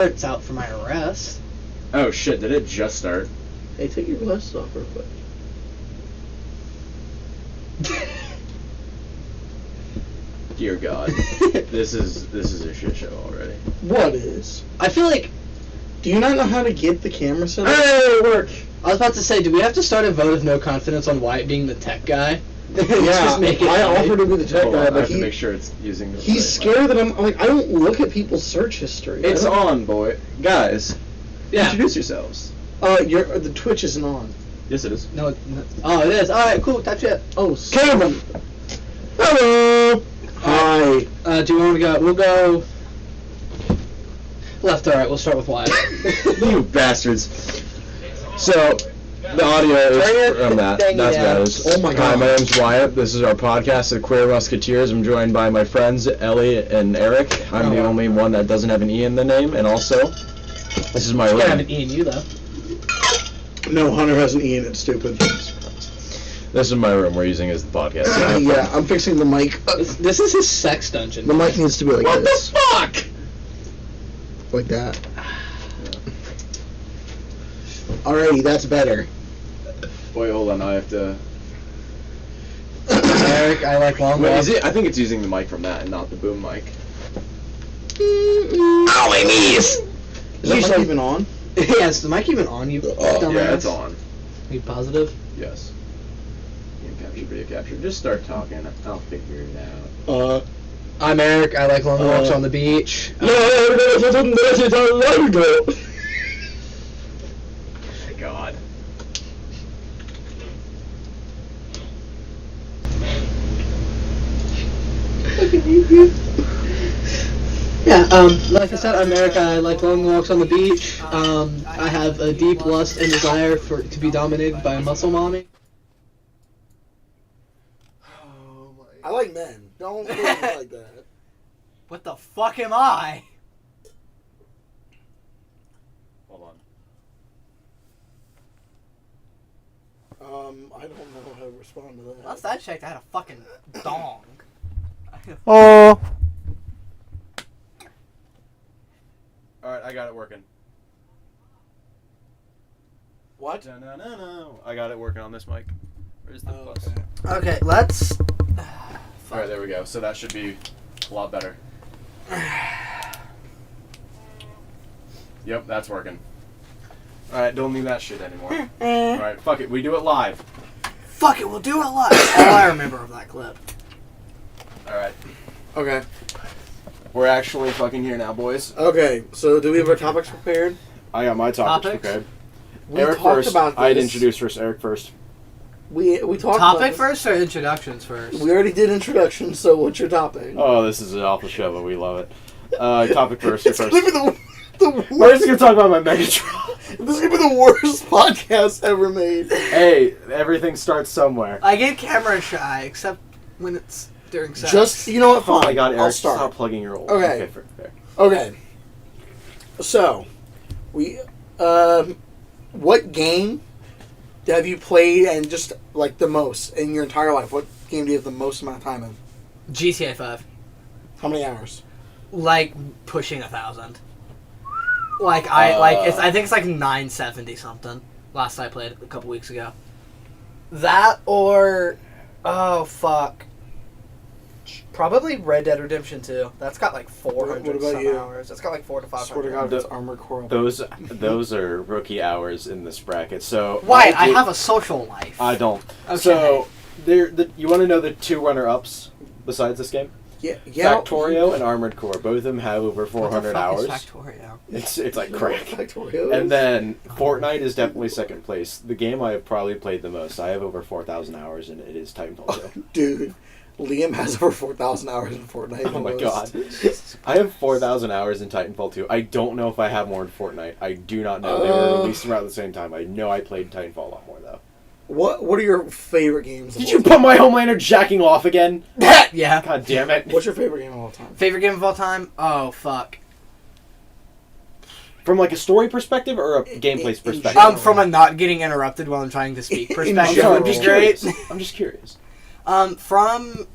It's out for my arrest. Oh shit, did it just start? Hey, take your glasses off real quick. Dear God. This is a shit show already. What is? I feel like... Do you not know how to get the camera set up? Hey, work! I was about to say, do we have to start a vote of no confidence on Wyatt being the tech guy? Yeah, Just make it I funny. offered to be the tech Hold guy, on, I but have to make sure it's using the he's scared that I'm like, I don't look at people's search history. It's on, boy. Guys, Yeah. introduce yourselves. The Twitch isn't on. Yes, it is. No, oh, it is. Alright, cool, type shit. Oh, Cameron! Hello! Hi. Do you want to go? We'll go... Left or right, we'll start with Wyatt. You bastards. So, the audio is from that. That's what that is. Oh my God. Hi, my name's Wyatt. This is our podcast, The Queermuskateers. I'm joined by my friends, Ellie and Eric. I'm the only one that doesn't have an E in the name, and also, this is my You room. can't have an E in you, though. No, Hunter has an E in it, stupid. This is my room we're using as the podcast. Yeah, I'm fixing the mic. This is his sex dungeon. The mic needs to be like What this. the fuck? Like that. Alrighty, that's better. Wait, hold on, I have to... Eric, I like long Wait, walks. is it? I think it's using the mic from that and not the boom mic. Ow, my knees! Is that mic even on? Yeah, is the mic even on, you dumbass? Yeah, it's on. Are you positive? Yes. Video capture. Just start talking. I'll figure it out. I'm Eric, I like long walks on the beach. God. Yeah, like I said, I'm Eric, I like long walks on the beach. I have a deep lust and desire to be dominated by a muscle mommy. I like men. Don't do it like that. What the fuck am I? Hold I don't know how to respond to that. Last I checked, I had a fucking dong. Oh. Alright, I got it working. What? No. I got it working on this mic. Where's the plus? Okay. Okay, let's... Alright, there we go. So that should be a lot better. Yep, that's working. Alright, don't need that shit anymore. Alright, fuck it. We do it live. Fuck it, we'll do it live. All I remember of that clip. Alright. Okay. We're actually fucking here now, boys. Okay, so do we have our topics prepared? I got my topics Topics? prepared. We Eric talked first. about this. I'd introduce first. Eric first. We talked about Topic this. first or introductions first? We already did introductions, so what's your topic? Oh, this is an awful show, but we love it. Topic first. It's You're gonna be first. the We're just worst. gonna talk about my Megatron. This is gonna be the worst podcast ever made. Hey, everything starts somewhere. I get camera shy, except when it's during sex. Just, you know what? Oh Fine. my God, Eric! I'll start. Stop plugging your old. Okay. Fair. Okay. So, what game have you played and just like the most in your entire life? What game do you have the most amount of time in? GTA 5. How many hours? Like, pushing 1,000. I think it's like 970 something. Last I played a couple weeks ago. That or... Oh, fuck. Probably Red Dead Redemption 2. That's got like 400 What about some you? hours. That's got like 400 to 500. Swear to God, if it's Armored Core. Those are rookie hours in this bracket. So Why? I have a social life. I don't. Okay. So you want to know the two runner-ups besides this game? Yeah. Factorio and Armored Core. Both of them have over 400 hours. Factorio? It's like crack. Factorio. And then Fortnite is definitely second place. The game I have probably played the most. I have over 4,000 hours, and it is Titanfall 2. Dude, Liam has over 4,000 hours in Fortnite. Oh my almost. God. I have 4,000 hours in Titanfall 2. I don't know if I have more in Fortnite. I do not know. They were released around the same time. I know I played Titanfall a lot more, though. What are your favorite games? Did you put my Homelander jacking off again? Yeah. God damn it. What's your favorite game of all time? Favorite game of all time? Oh, fuck. From like a story perspective or a gameplay perspective? general. From a not getting interrupted while I'm trying to speak In perspective general. would be great. I'm just curious. From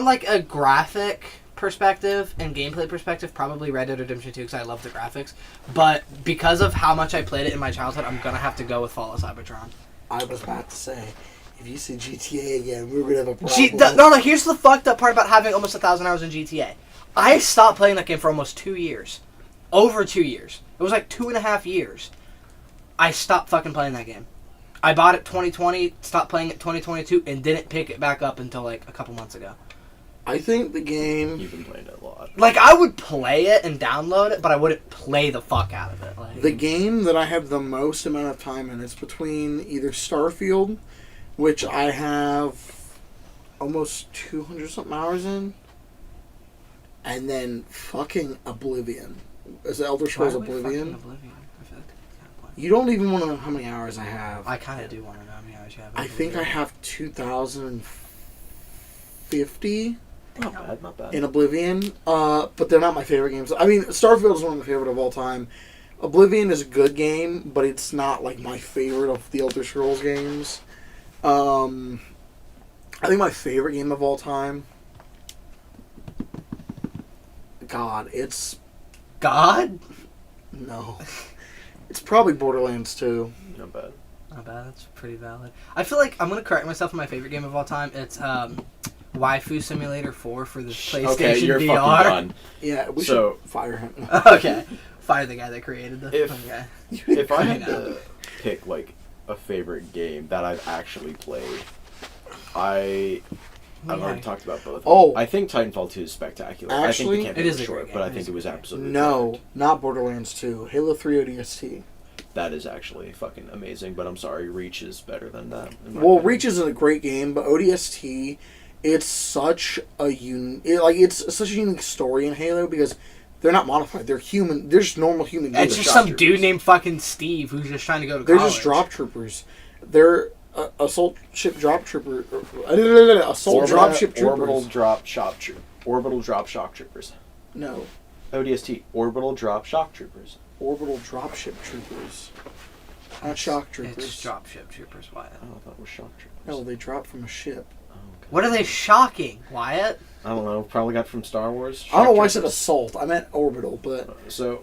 like a graphic perspective and gameplay perspective, probably Red Dead Redemption 2 because I love the graphics. But because of how much I played it in my childhood, I'm gonna have to go with Fall of Cybertron. I was about to say, if you see GTA again, we're gonna have a problem. No, here's the fucked up part about having almost 1,000 hours in GTA. I stopped playing that game for almost 2 years. Over 2 years. It was like 2.5 years. I stopped fucking playing that game. I bought it 2020, stopped playing it 2022, and didn't pick it back up until like a couple months ago. I think the game... You've been playing it a lot. Like, I would play it and download it, but I wouldn't play the fuck out of it. Like, The game that I have the most amount of time in is between either Starfield, which I have almost 200-something hours in, and then fucking Oblivion. Is it Elder Scrolls Oblivion? I feel like that's kind of pointless. You don't even want to know how many hours I have. I kind of do want to know how many hours you have. I think I have 2,050 Not bad. in Oblivion, but they're not my favorite games. I mean, Starfield is one of my favorite of all time. Oblivion is a good game, but it's not like my favorite of the Elder Scrolls games. I think my favorite game of all time... God, it's... God? No. It's probably Borderlands 2. Not bad. Not bad. That's pretty valid. I feel like I'm gonna correct myself on my favorite game of all time. It's Waifu Simulator 4 for the PlayStation Okay, you're VR. fucking done. Yeah, we So- should fire him. Okay, fire the guy that created the If- fucking guy. If I had I to pick like a favorite game that I've actually played, I've already talked about both. Oh. I think Titanfall 2 is spectacular. I Actually- think the It campaign is was a short, great but game. I It think is it a was great game. absolutely No, perfect. not Borderlands 2. Halo 3 ODST. That is actually fucking amazing, but I'm sorry, Reach is better than that. in my Well, opinion. Reach isn't a great game, but ODST, it's such a it's such a unique story in Halo because they're not modified. They're human. They're just normal human beings. It's just drop some troopers. dude named fucking Steve who's just trying to go to They're college. just drop troopers. They're assault ship drop trooper. Assault drop ship troopers. Orbital drop shock troopers. No, ODST, orbital drop shock troopers. orbital drop ship troopers. Not shock troopers. It's dropship troopers, Wyatt. Oh, I thought it was shock troopers. No, they drop from a ship. Oh, okay. What are they shocking, Wyatt? I don't know. Probably got from Star Wars. I don't know why I Shock said troopers. assault. I meant orbital, but So,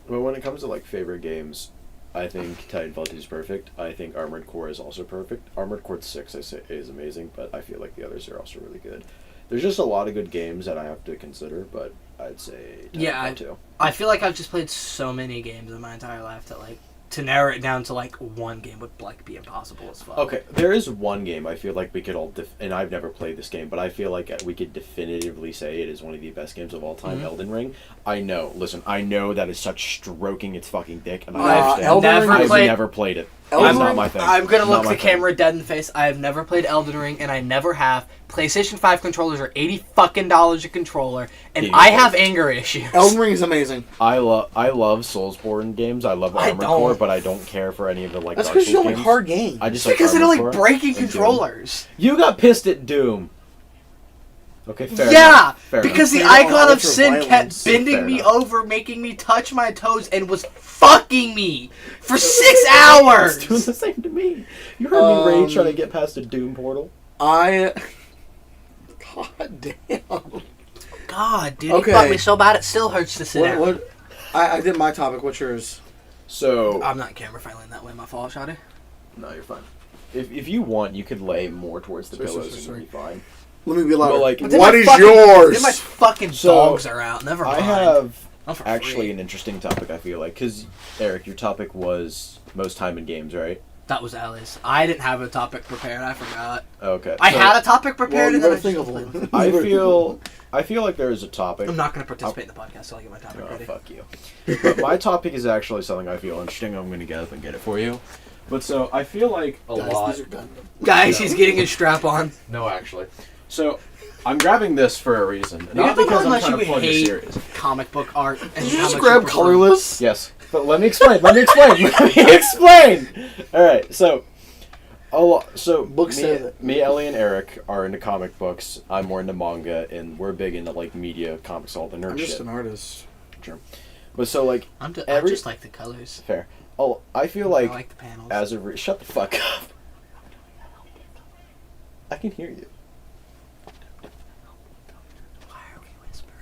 well, when it comes to like favorite games, I think Titanfall 2 is perfect. I think Armored Core is also perfect. Armored Core 6 I say is amazing, but I feel like the others are also really good. There's just a lot of good games that I have to consider, but I'd say Titanfall 2. I feel like I've just played so many games in my entire life that like to narrow it down to like one game would like be impossible as fuck. Okay, there is one game I feel like we could all, and I've never played this game, but I feel like we could definitively say it is one of the best games of all time, Mhm. Elden Ring. I know that is such stroking its fucking dick, and I I've understand. Elden never Ring- I've played- never played it. Elden It's not Ring- my thing. I'm gonna Not look my the thing. camera dead in the face. I have never played Elden Ring, and I never have. PlayStation 5 controllers are $80 a controller, and Yeah, I you have guys- anger issues. Elden Ring is amazing. I love Soulsborne games. I love I Armored Core, don't. but I don't care for any of the like That's Dark because you Souls don't like games. hard games. I just It's because I don't Armored like Core breaking and Doom. controllers. You got pissed at Doom. Okay, fair Yeah, enough. Fair because enough. the Fair icon enough. of Ultra sin violence. kept bending Fair me enough. over, making me touch my toes, and was fucking me for 6 It's doing hours. the same to me. You heard me rage trying to Um, get past a Doom portal. God damn. God, dude, Okay. it fucked me so bad it still hurts to sit down. What? I did my topic. What's yours? So I'm not camera friendly in that way. My fault, Shotty. no, you're fine. If you want, you could lay more towards the Sorry, pillows sorry, and you'll be fine. Let me be louder. But, like, But then what my is fucking- yours? Then my fucking So, dogs are out. Never mind. I have I'm for actually free. an interesting topic. I feel like because Eric, your topic was most time in games, right? That was Alice. I didn't have a topic prepared. I forgot. Okay. I so had a topic well, prepared, you and then better I think just of played. one. I feel like there is a topic. I'm not going to participate in the podcast until I get my topic Oh, ready. fuck you. But my topic is actually something I feel interesting. I'm going to get up and get it for you. But so I feel like a Guys, lot. these are done. Guys, he's getting his strap on. No, actually. So I'm grabbing this for a reason, You not don't because I'm unless trying you to plug hate a series. comic book art. And Did you how just much grab prefer- colorless? Yes, but let me explain. Let me explain. All right, so. Book said Me, Ellie, and Eric are into comic books. I'm more into manga, and we're big into like media, comics, all the nerd I'm shit. just an artist. But so like I every- just like the colors. fair. Oh, I feel I like like the panels. as of shut the fuck up. I can hear you. Why are we whispering?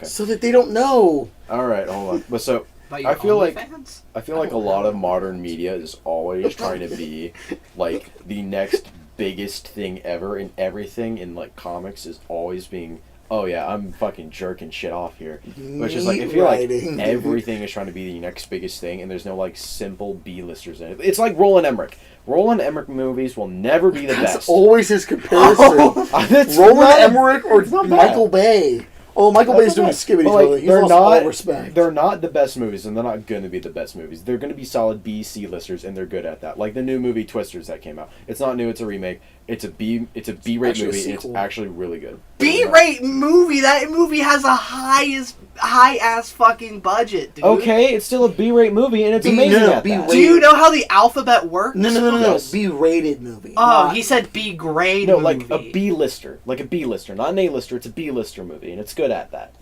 Okay. So that they don't know. All right, hold on. But so About your I feel like OnlyFans? I feel like a lot of modern media is always trying to be like the next biggest thing ever, and everything in like comics is always being, oh yeah, I'm fucking jerking shit off here. Which is like, I feel like Writing, dude. everything is trying to be the next biggest thing, and there's no like simple B-listers in it. It's like Roland Emmerich. Roland Emmerich movies will never be the That's best. always his comparison. That's Roland not- Emmerich or it's not bad. Michael Bay. Oh, Michael Bay's doing That's Skibbity's, but, like, brother. He's they're lost not. all respect. They're not the best movies, and they're not going to be the best movies. They're going to be solid B, C listers, and they're good at that. Like the new movie Twisters that came out. It's not new. It's a remake. It's a B-rate actually a movie, and it's sequel. actually really good. B-rate movie. That movie has a high ass fucking budget, dude. Okay, it's still a B-rate movie, and it's amazing at that. B-rate. Do you know how the alphabet works? No. Yes. B-rated movie. Oh, he said B-grade No, movie. like a B-lister. Like a B-lister. Not an A-lister, it's a B-lister movie, and it's good at that.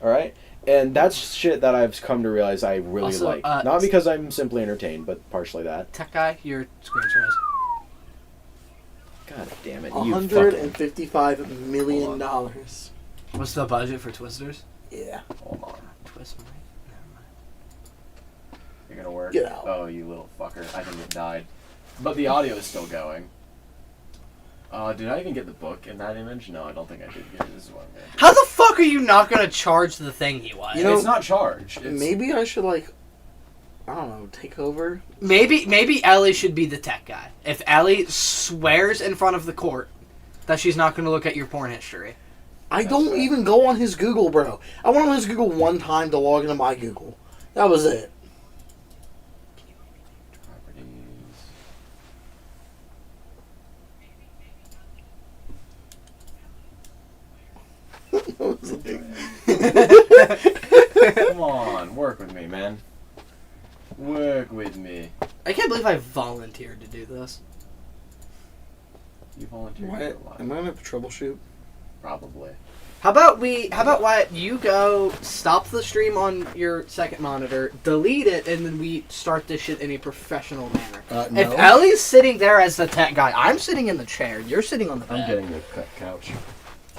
Alright? And that's shit that I've come to realize I really Also, like. Not because I'm simply entertained, but partially that. Tech guy, your screen shares. God damn it, you fucking... $155 million. What's the budget for Twisters? Yeah. Hold on. Twist me. You're gonna work? Get out. Oh, you little fucker. I think it died. But the audio is still going. Did I even get the book in that image? No, I don't think I did get it. This is what I'm gonna do. How the fuck are you not gonna charge the thing he was? You know, it's not charged. It's... Maybe I should, like, I don't know, take over? Maybe Ellie should be the tech guy. If Ellie swears in front of the court that she's not gonna look at your porn history. I don't even go on his Google, bro. I went on his Google one time to log into my Google. That was it. Come on, work with me, man. Work with me. I can't believe I volunteered to do this. You volunteered What? a lot. Am I gonna have to troubleshoot? Probably. How about Wyatt, you go stop the stream on your second monitor, delete it, and then we start this shit in a professional manner. No. If Ellie's sitting there as the tech guy, I'm sitting in the chair, you're sitting on the bed. I'm getting the couch.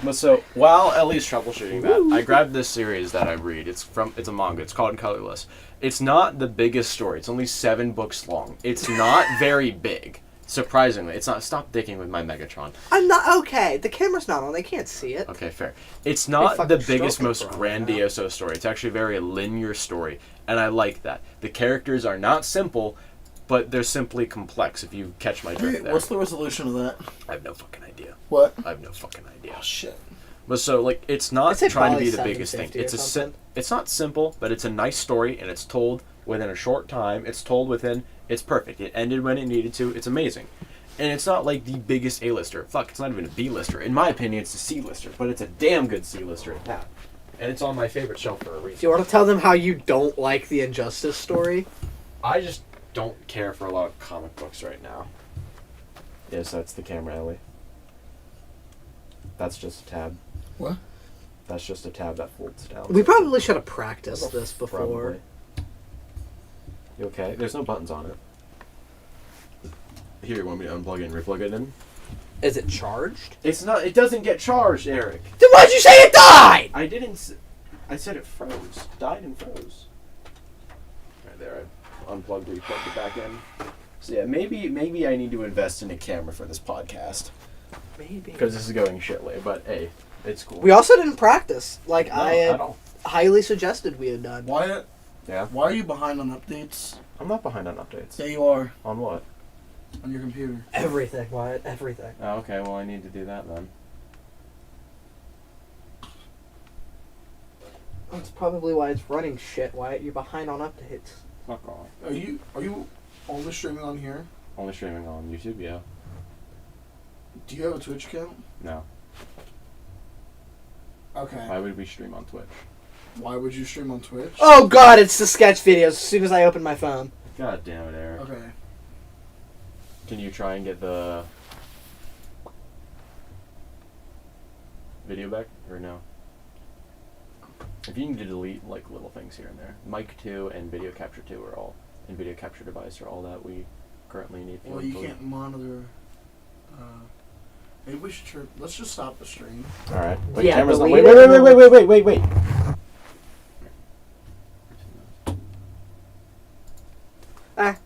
But so while Ellie's troubleshooting that, I grabbed this series that I read. It's a manga. It's called Colorless. It's not the biggest story. It's only 7 books long. It's not very big. Surprisingly, it's not. Stop dicking with my Megatron. I'm not okay. The camera's not on. They can't see it. Okay, fair. It's not fucking the biggest, stroking most for all grandiose story. It's actually a very linear story, and I like that. The characters are not simple, but they're simply complex. If you catch my drift there. What's the resolution of that? I have no fucking idea. What? I have no fucking idea. Oh, shit. But so, like, it's not I'd say trying to probably be the biggest thing. 750 or It's something. it's not simple, but it's a nice story, and it's told within a short time. It's told within. It's perfect. It ended when it needed to. It's amazing, and it's not like the biggest A-lister. Fuck, it's not even a B-lister. In my opinion, it's a C-lister, but it's a damn good C-lister at that. And it's on my favorite shelf for a reason. Do you want to tell them how you don't like the Injustice story? I just don't care for a lot of comic books right now. Yes, that's the camera, Ellie. That's just a tab. What? That's just a tab that folds down. We probably should have practiced this before. Probably. You okay? There's no buttons on it. Here, you want me to unplug it and replug it in? Is it charged? It's not. It doesn't get charged, Eric. Then why'd you say it died? I didn't. I said it froze. Died and froze. Right there. I unplugged, replugged it back in. So yeah, maybe I need to invest in a camera for this podcast Maybe. because this is going shitly. But hey, it's cool. We also didn't practice. Like No, I had at all. highly suggested we had done. Wyatt, Yeah. why are you behind on updates? I'm not behind on updates. Yeah, you are. On what? On your computer. Everything, Wyatt. Everything. Oh, okay. Well, I need to do that then. That's probably why it's running shit, Wyatt. You're behind on updates. Fuck off. Are you only streaming on here? Only streaming on YouTube. Yeah. Do you have a Twitch account? No. Okay. Why would we stream on Twitch? Why would you stream on Twitch? Oh god, it's the sketch videos as soon as I open my phone. God damn it, Eric. Okay. Can you try and get the video back or no? If you need to delete like little things here and there, mic 2 and video capture 2 are all, and video capture device are all that we currently need. Well, you can't monitor. Maybe we should turn. Let's just stop the stream. All right. Wait, Yeah, camera's not. delete Wait, it. wait. Ah.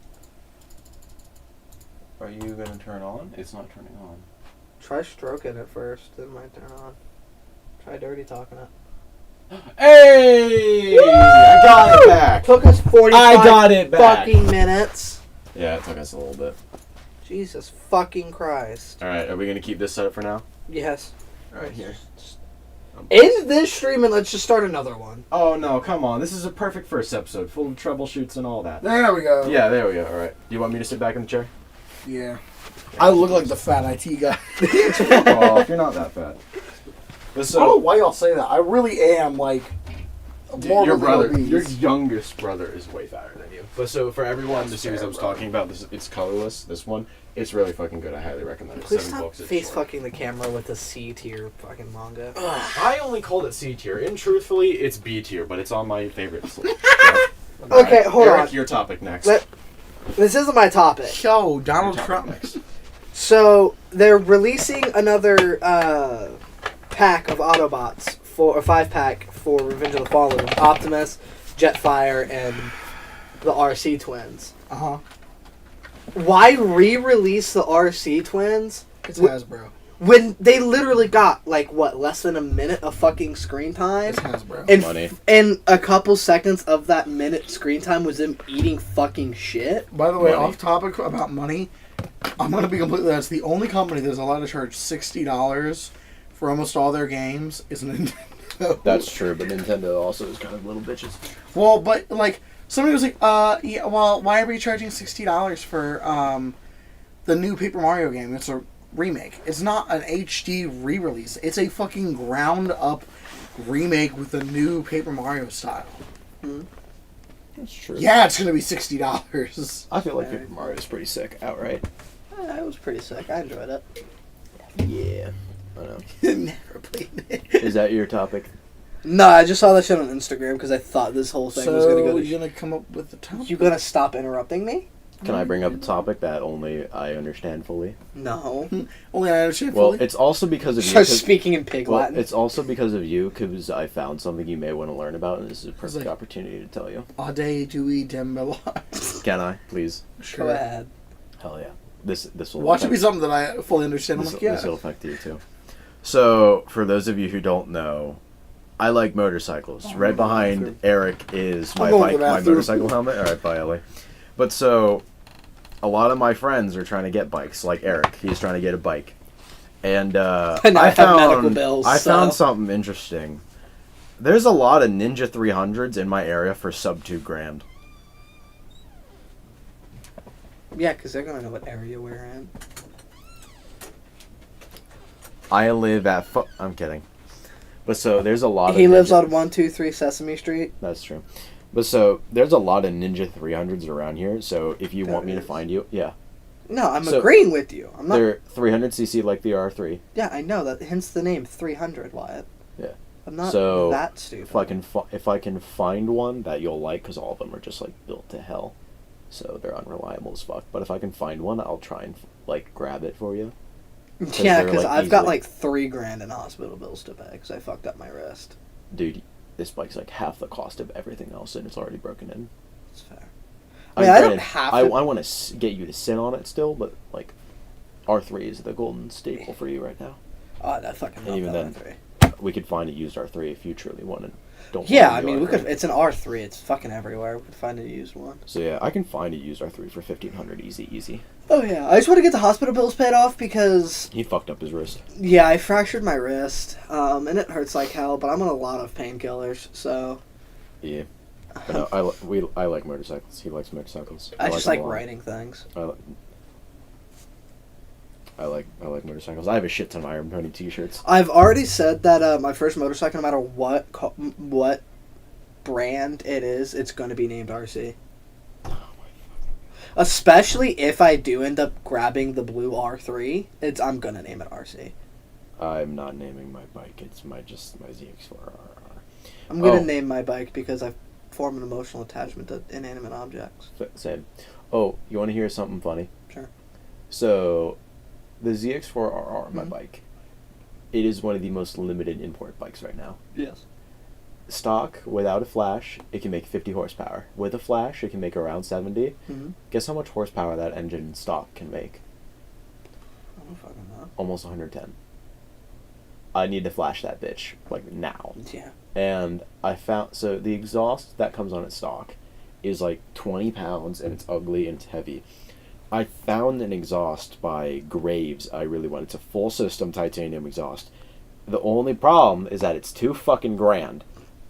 Are you gonna turn on? It's not turning on. Try stroking it first, then it might turn on. Try dirty talking it. Hey! I got it back. Took us 45 I got it back. fucking minutes. Yeah, it took us a little bit. Jesus fucking Christ. All right, are we gonna keep this set up for now? Yes. All right, here. End this stream and let's just start another one. Oh no, come on! This is a perfect first episode, full of troubleshoots and all that. There we go. Yeah, there we go. All right. Do you want me to sit back in the chair? Yeah. I look like the fat IT guy. Fuck off! You're not that fat. But I don't know why y'all say that. I really am like more your of a brother, obese. your youngest brother, is way fatter than you. But so for everyone, the series I was talking about, it's colorless. This one, it's really fucking good. I highly recommend it. Please $7 stop it's face short. fucking the camera with a C tier fucking manga. I only called it C tier, and truthfully, it's B tier, but it's on my favorite list. Okay, hold Eric, on. your topic next. This isn't my topic. Yo, Donald Your Trump. topic next. So they're releasing another pack of Autobots or 5-pack for Revenge of the Fallen with Optimus, Jetfire, and the RC twins. Uh-huh. Why re-release the RC twins It's Hasbro. when they literally got like what, less than a minute of fucking screen time? It's Hasbro. And Money. and a couple seconds of that minute screen time was them eating fucking shit. By the way, Money. off topic about money, I'm going to be completely honest. The only company that's allowed to charge $60 for almost all their games is Nintendo. That's true, but Nintendo also is kind of little bitches. Well, but, like, somebody was like, yeah, well, why are we charging $60 for the new Paper Mario game? It's a remake. It's not an HD re-release. It's a fucking ground-up remake with a new Paper Mario style. That's true. Yeah, it's going to be $60. I feel like Paper Mario is pretty sick outright. It was pretty sick. I enjoyed it. Yeah. I know. Never played it. Is that your topic? No, I just saw that shit on Instagram because I thought this whole thing was gonna go So, to you're going to come up with the topic? You gonna stop interrupting me? Can I bring up a topic that only I understand fully? No. Only I understand Well, fully. it's also because of you. Start 'cause- speaking in pig Well, Latin. it's also because of you, because I found something you may want to learn about, and this is a perfect like- opportunity to tell you. Ade Dewey Dembele. Can I, please? Go ahead. Hell yeah. This will Watch it affect, be something that I fully understand. I'm this, like, yeah. this will affect you too. So, for those of you who don't know, I like motorcycles. Right behind Eric is my I'm going to bike, the my bathroom. motorcycle helmet. All right, bye, Ellie. But so, a lot of my friends are trying to get bikes, like Eric. He's trying to get a bike, and And I have medical bills, I found so- something interesting. There's a lot of Ninja 300s in my area for sub $2,000. Yeah, because they're gonna know what area we're in. I live at. I'm kidding. But so there's a lot of. He lives Ninja- on 123 Sesame Street. That's true. But so there's a lot of Ninja 300s around here. So if you There want me to is. find you, yeah, No, I'm So- agreeing with you. I'm not. they're 300cc like the R3. Yeah, I know that. Hence the name 300, Wyatt. Yeah. I'm not So, that stupid. If I can find one that you'll like, because all of them are just like built to hell, so they're unreliable as fuck. But if I can find one, I'll try and like grab it for you. Yeah, they're, because like, I've got easily- like $3,000 in hospital bills to pay because I fucked up my wrist. Dude, this bike's like half the cost of everything else, and it's already broken in. It's fair. I mean, I don't granted, have I to- want to get you to sit on it still, but like R3 is the golden staple for you right now. Oh, that fucking And love even that then, R3. We could find a used R3 if you truly wanted. Don't. Yeah, want I a new mean, we R3. could. It's an R3. It's fucking everywhere. We could find a used one. So yeah, I can find a used R3 for 1,500 easy. Oh yeah, I just want to get the hospital bills paid off because He fucked up his wrist. yeah, I fractured my wrist, and it hurts like hell. But I'm on a lot of painkillers, so Yeah. But no, I like motorcycles. He likes motorcycles. I just them like a lot. writing things. I like motorcycles. I have a shit ton of Iron Pony t-shirts. I've already said that my first motorcycle, no matter what brand it is, it's going to be named RC. Especially if I do end up grabbing the blue R3, I'm gonna name it RC. I'm not naming my bike. It's my ZX4RR. I'm gonna Oh. name my bike because I form an emotional attachment to inanimate objects. Same. Oh, you want to hear something funny? Sure. So, the ZX4RR, my Mhm. bike, it is one of the most limited import bikes right now. Yes. stock without a flash, it can make 50 horsepower. With a flash, it can make around 70. Mhm. Guess how much horsepower that engine stock can make? I don't fucking know. Almost 110. I need to flash that bitch, like, now. Yeah. And I found, so the exhaust that comes on its stock is like 20 pounds, and it's ugly and it's heavy. I found an exhaust by Graves I really want. It's a full system titanium exhaust. The only problem is that it's too fucking grand,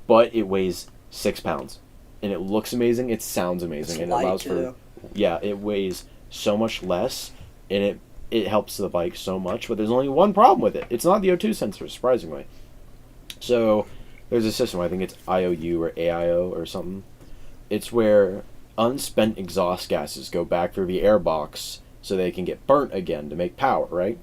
but it weighs 6 pounds. And it looks amazing, it sounds amazing, It's and it light, allows for... too. Yeah, it weighs so much less, and it helps the bike so much, but there's only one problem with it. It's not the O2 sensor, surprisingly. So, there's a system, I think it's IOU or AIO or something. It's where unspent exhaust gases go back through the airbox so they can get burnt again to make power, right?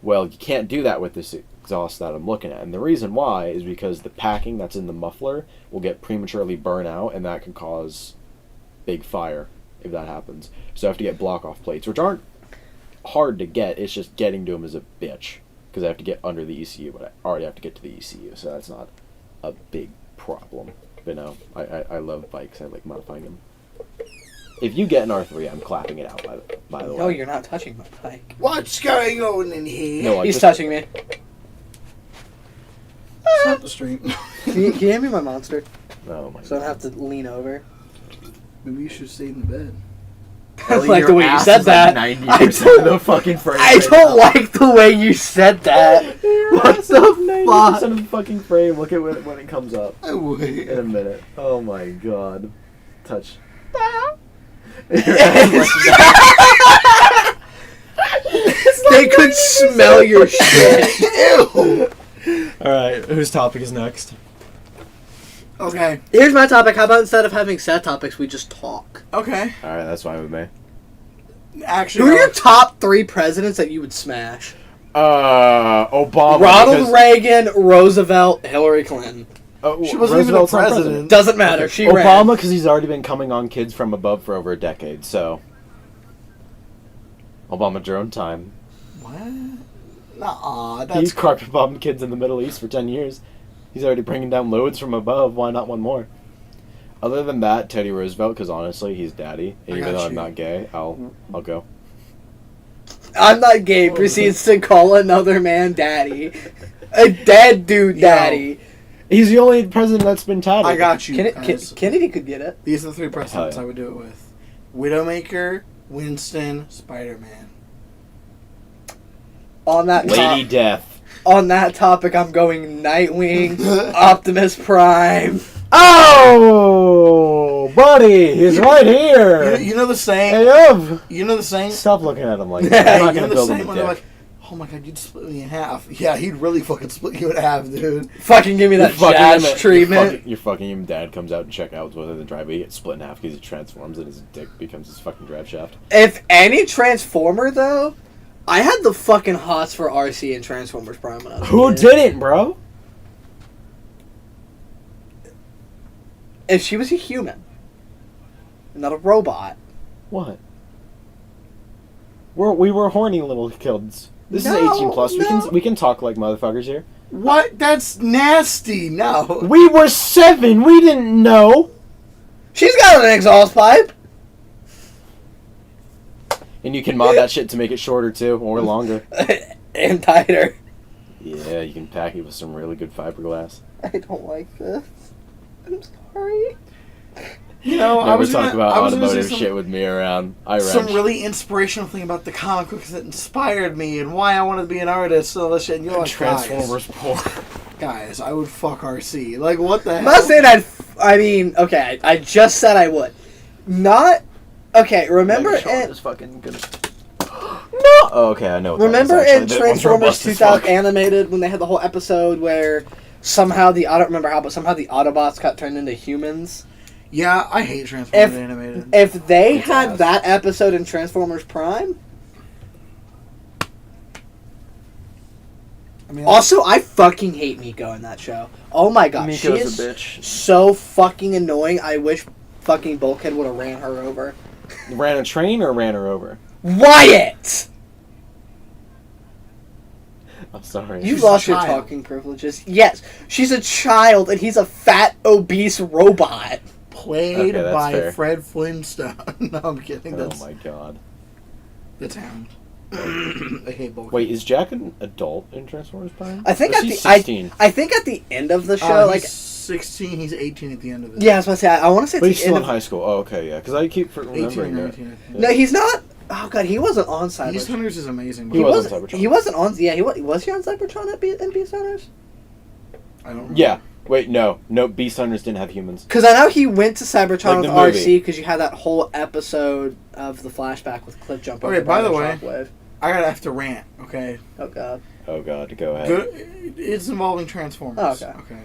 Well, you can't do that with this exhaust that I'm looking at. And the reason why is because the packing that's in the muffler will get prematurely burnt out, and that can cause big fire if that happens. So I have to get block-off plates, which aren't hard to get. It's just getting to them is a bitch because I have to get under the ECU, but I already have to get to the ECU, so that's not a big problem. But no, I love bikes. I like modifying them. If you get an R3, I'm clapping it out, by the way. No, you're not touching my bike. What's going on in here? No, I He's just, touching me. It's not the street. Can you hand me my monster? Oh my So I don't god. have to lean over. Maybe you should stay in the bed. I like the way you said that. I don't, the fucking frame. I don't like the way you said that. What the 90% fuck? of the fucking frame. Look at when it comes up I would. in a minute. Oh my god. Touch. They could smell your shit. Ew. Alright, whose topic is next? Okay. Here's my topic. How about instead of having set topics, we just talk? Okay. Alright, that's fine with me. Actually, Who are your top 3 presidents that you would smash? Obama. Ronald because- Reagan, Roosevelt, Hillary Clinton. She wasn't even a Roosevelt's not president. Doesn't matter. She ran. Obama, because he's already been coming on kids from above for over a decade, so. Obama your own time. What? Nah, He's that's carpet bombed kids in the Middle East for 10 years. He's already bringing down loads from above. Why not one more? Other than that, Teddy Roosevelt, because honestly, he's daddy. And I even got though I'm you. not gay, I'll go. I'm not gay. Proceeds to call another man daddy. A dead dude daddy. He's the only president that's been tatted. I got you. Kennedy, Kennedy could get it. These are the 3 presidents Hell yeah. I would do it with: Widowmaker, Winston, Spider-Man. On that Lady Death. on that topic, I'm going Nightwing, Optimus Prime. Oh, buddy, he's right here. You know the saying. Hey, Ev. You know the saying. Stop looking at him like that. I'm not You know gonna the build saying him a when they're dick. like, "Oh my god, you'd split me in half." Yeah, he'd really fucking split you in half, dude. Fucking give me that jazz treatment. You're fucking him. Dad comes out and check out whether the driveway he gets split in half because he transforms and his dick becomes his fucking drive shaft. If any Transformer, though, I had the fucking hots for RC and Transformers Prime when I was a Who kid. didn't, bro? If she was a human, not a robot. What? We were horny little kids. This No, is 18 plus. no. We can talk like motherfuckers here. What? That's nasty. No. We were 7. We didn't know. She's got an exhaust pipe. And you can mod that shit to make it shorter too, or longer. And tighter. Yeah, you can pack it with some really good fiberglass. I don't like this. I'm sorry. You know, I Never was talk gonna, about I was gonna say automotive shit with me around. I some wrench. really inspirational thing about the comic books that inspired me and why I wanted to be an artist and all this shit. And you're like, Transformers poor. guys, I would fuck RC. Like, what the I'm hell? not saying I mean, okay, I just said I would. Not. Okay, remember Megatron in, is fucking good. No! Oh, okay, I know. What remember that is, in actually. That one's Transformers robust as 2000 fuck. animated when they had the whole episode where somehow I don't remember how, but somehow the Autobots got turned into humans? Yeah, I hate Transformers If- animated. If they It's had ass. that episode in Transformers Prime. I mean, Also, I fucking hate Miko in that show. Oh my god, she Miko's is a bitch. so fucking annoying. I wish fucking Bulkhead would have ran her over. Ran a train or ran her over? Wyatt! I'm sorry. You She's lost a your child. talking privileges. Yes, she's a child, and he's a fat, obese robot. Played Okay, that's by fair. Fred Flintstone. No, I'm kidding. Oh That's my god. the town. I hate Bulk. Wait, is Jack an adult in Transformers Prime? I think Or is at he the 16? I think at the end of the show, like he's 16. He's 18 at the end of it. yeah, I was about to say I want to say. At But the he's still end in high school. Oh, okay, yeah. Because I keep 18 remembering or that. 19. I think. No, he's not. Oh god, he wasn't on Beast Cybertron. Hunters is amazing. He but was on Cybertron. He wasn't on. Yeah, was he on Cybertron in Beast Hunters? I don't remember. Yeah. Wait, no. Beast Hunters didn't have humans. Because I know he went to Cybertron Like with the movie. RC because you had that whole episode of the flashback with Cliff Jump. Okay, over by the the way- Shockwave. I gotta have to rant. Okay. Oh god. Oh god, go ahead. Good. It's involving Transformers. Oh, okay. Okay.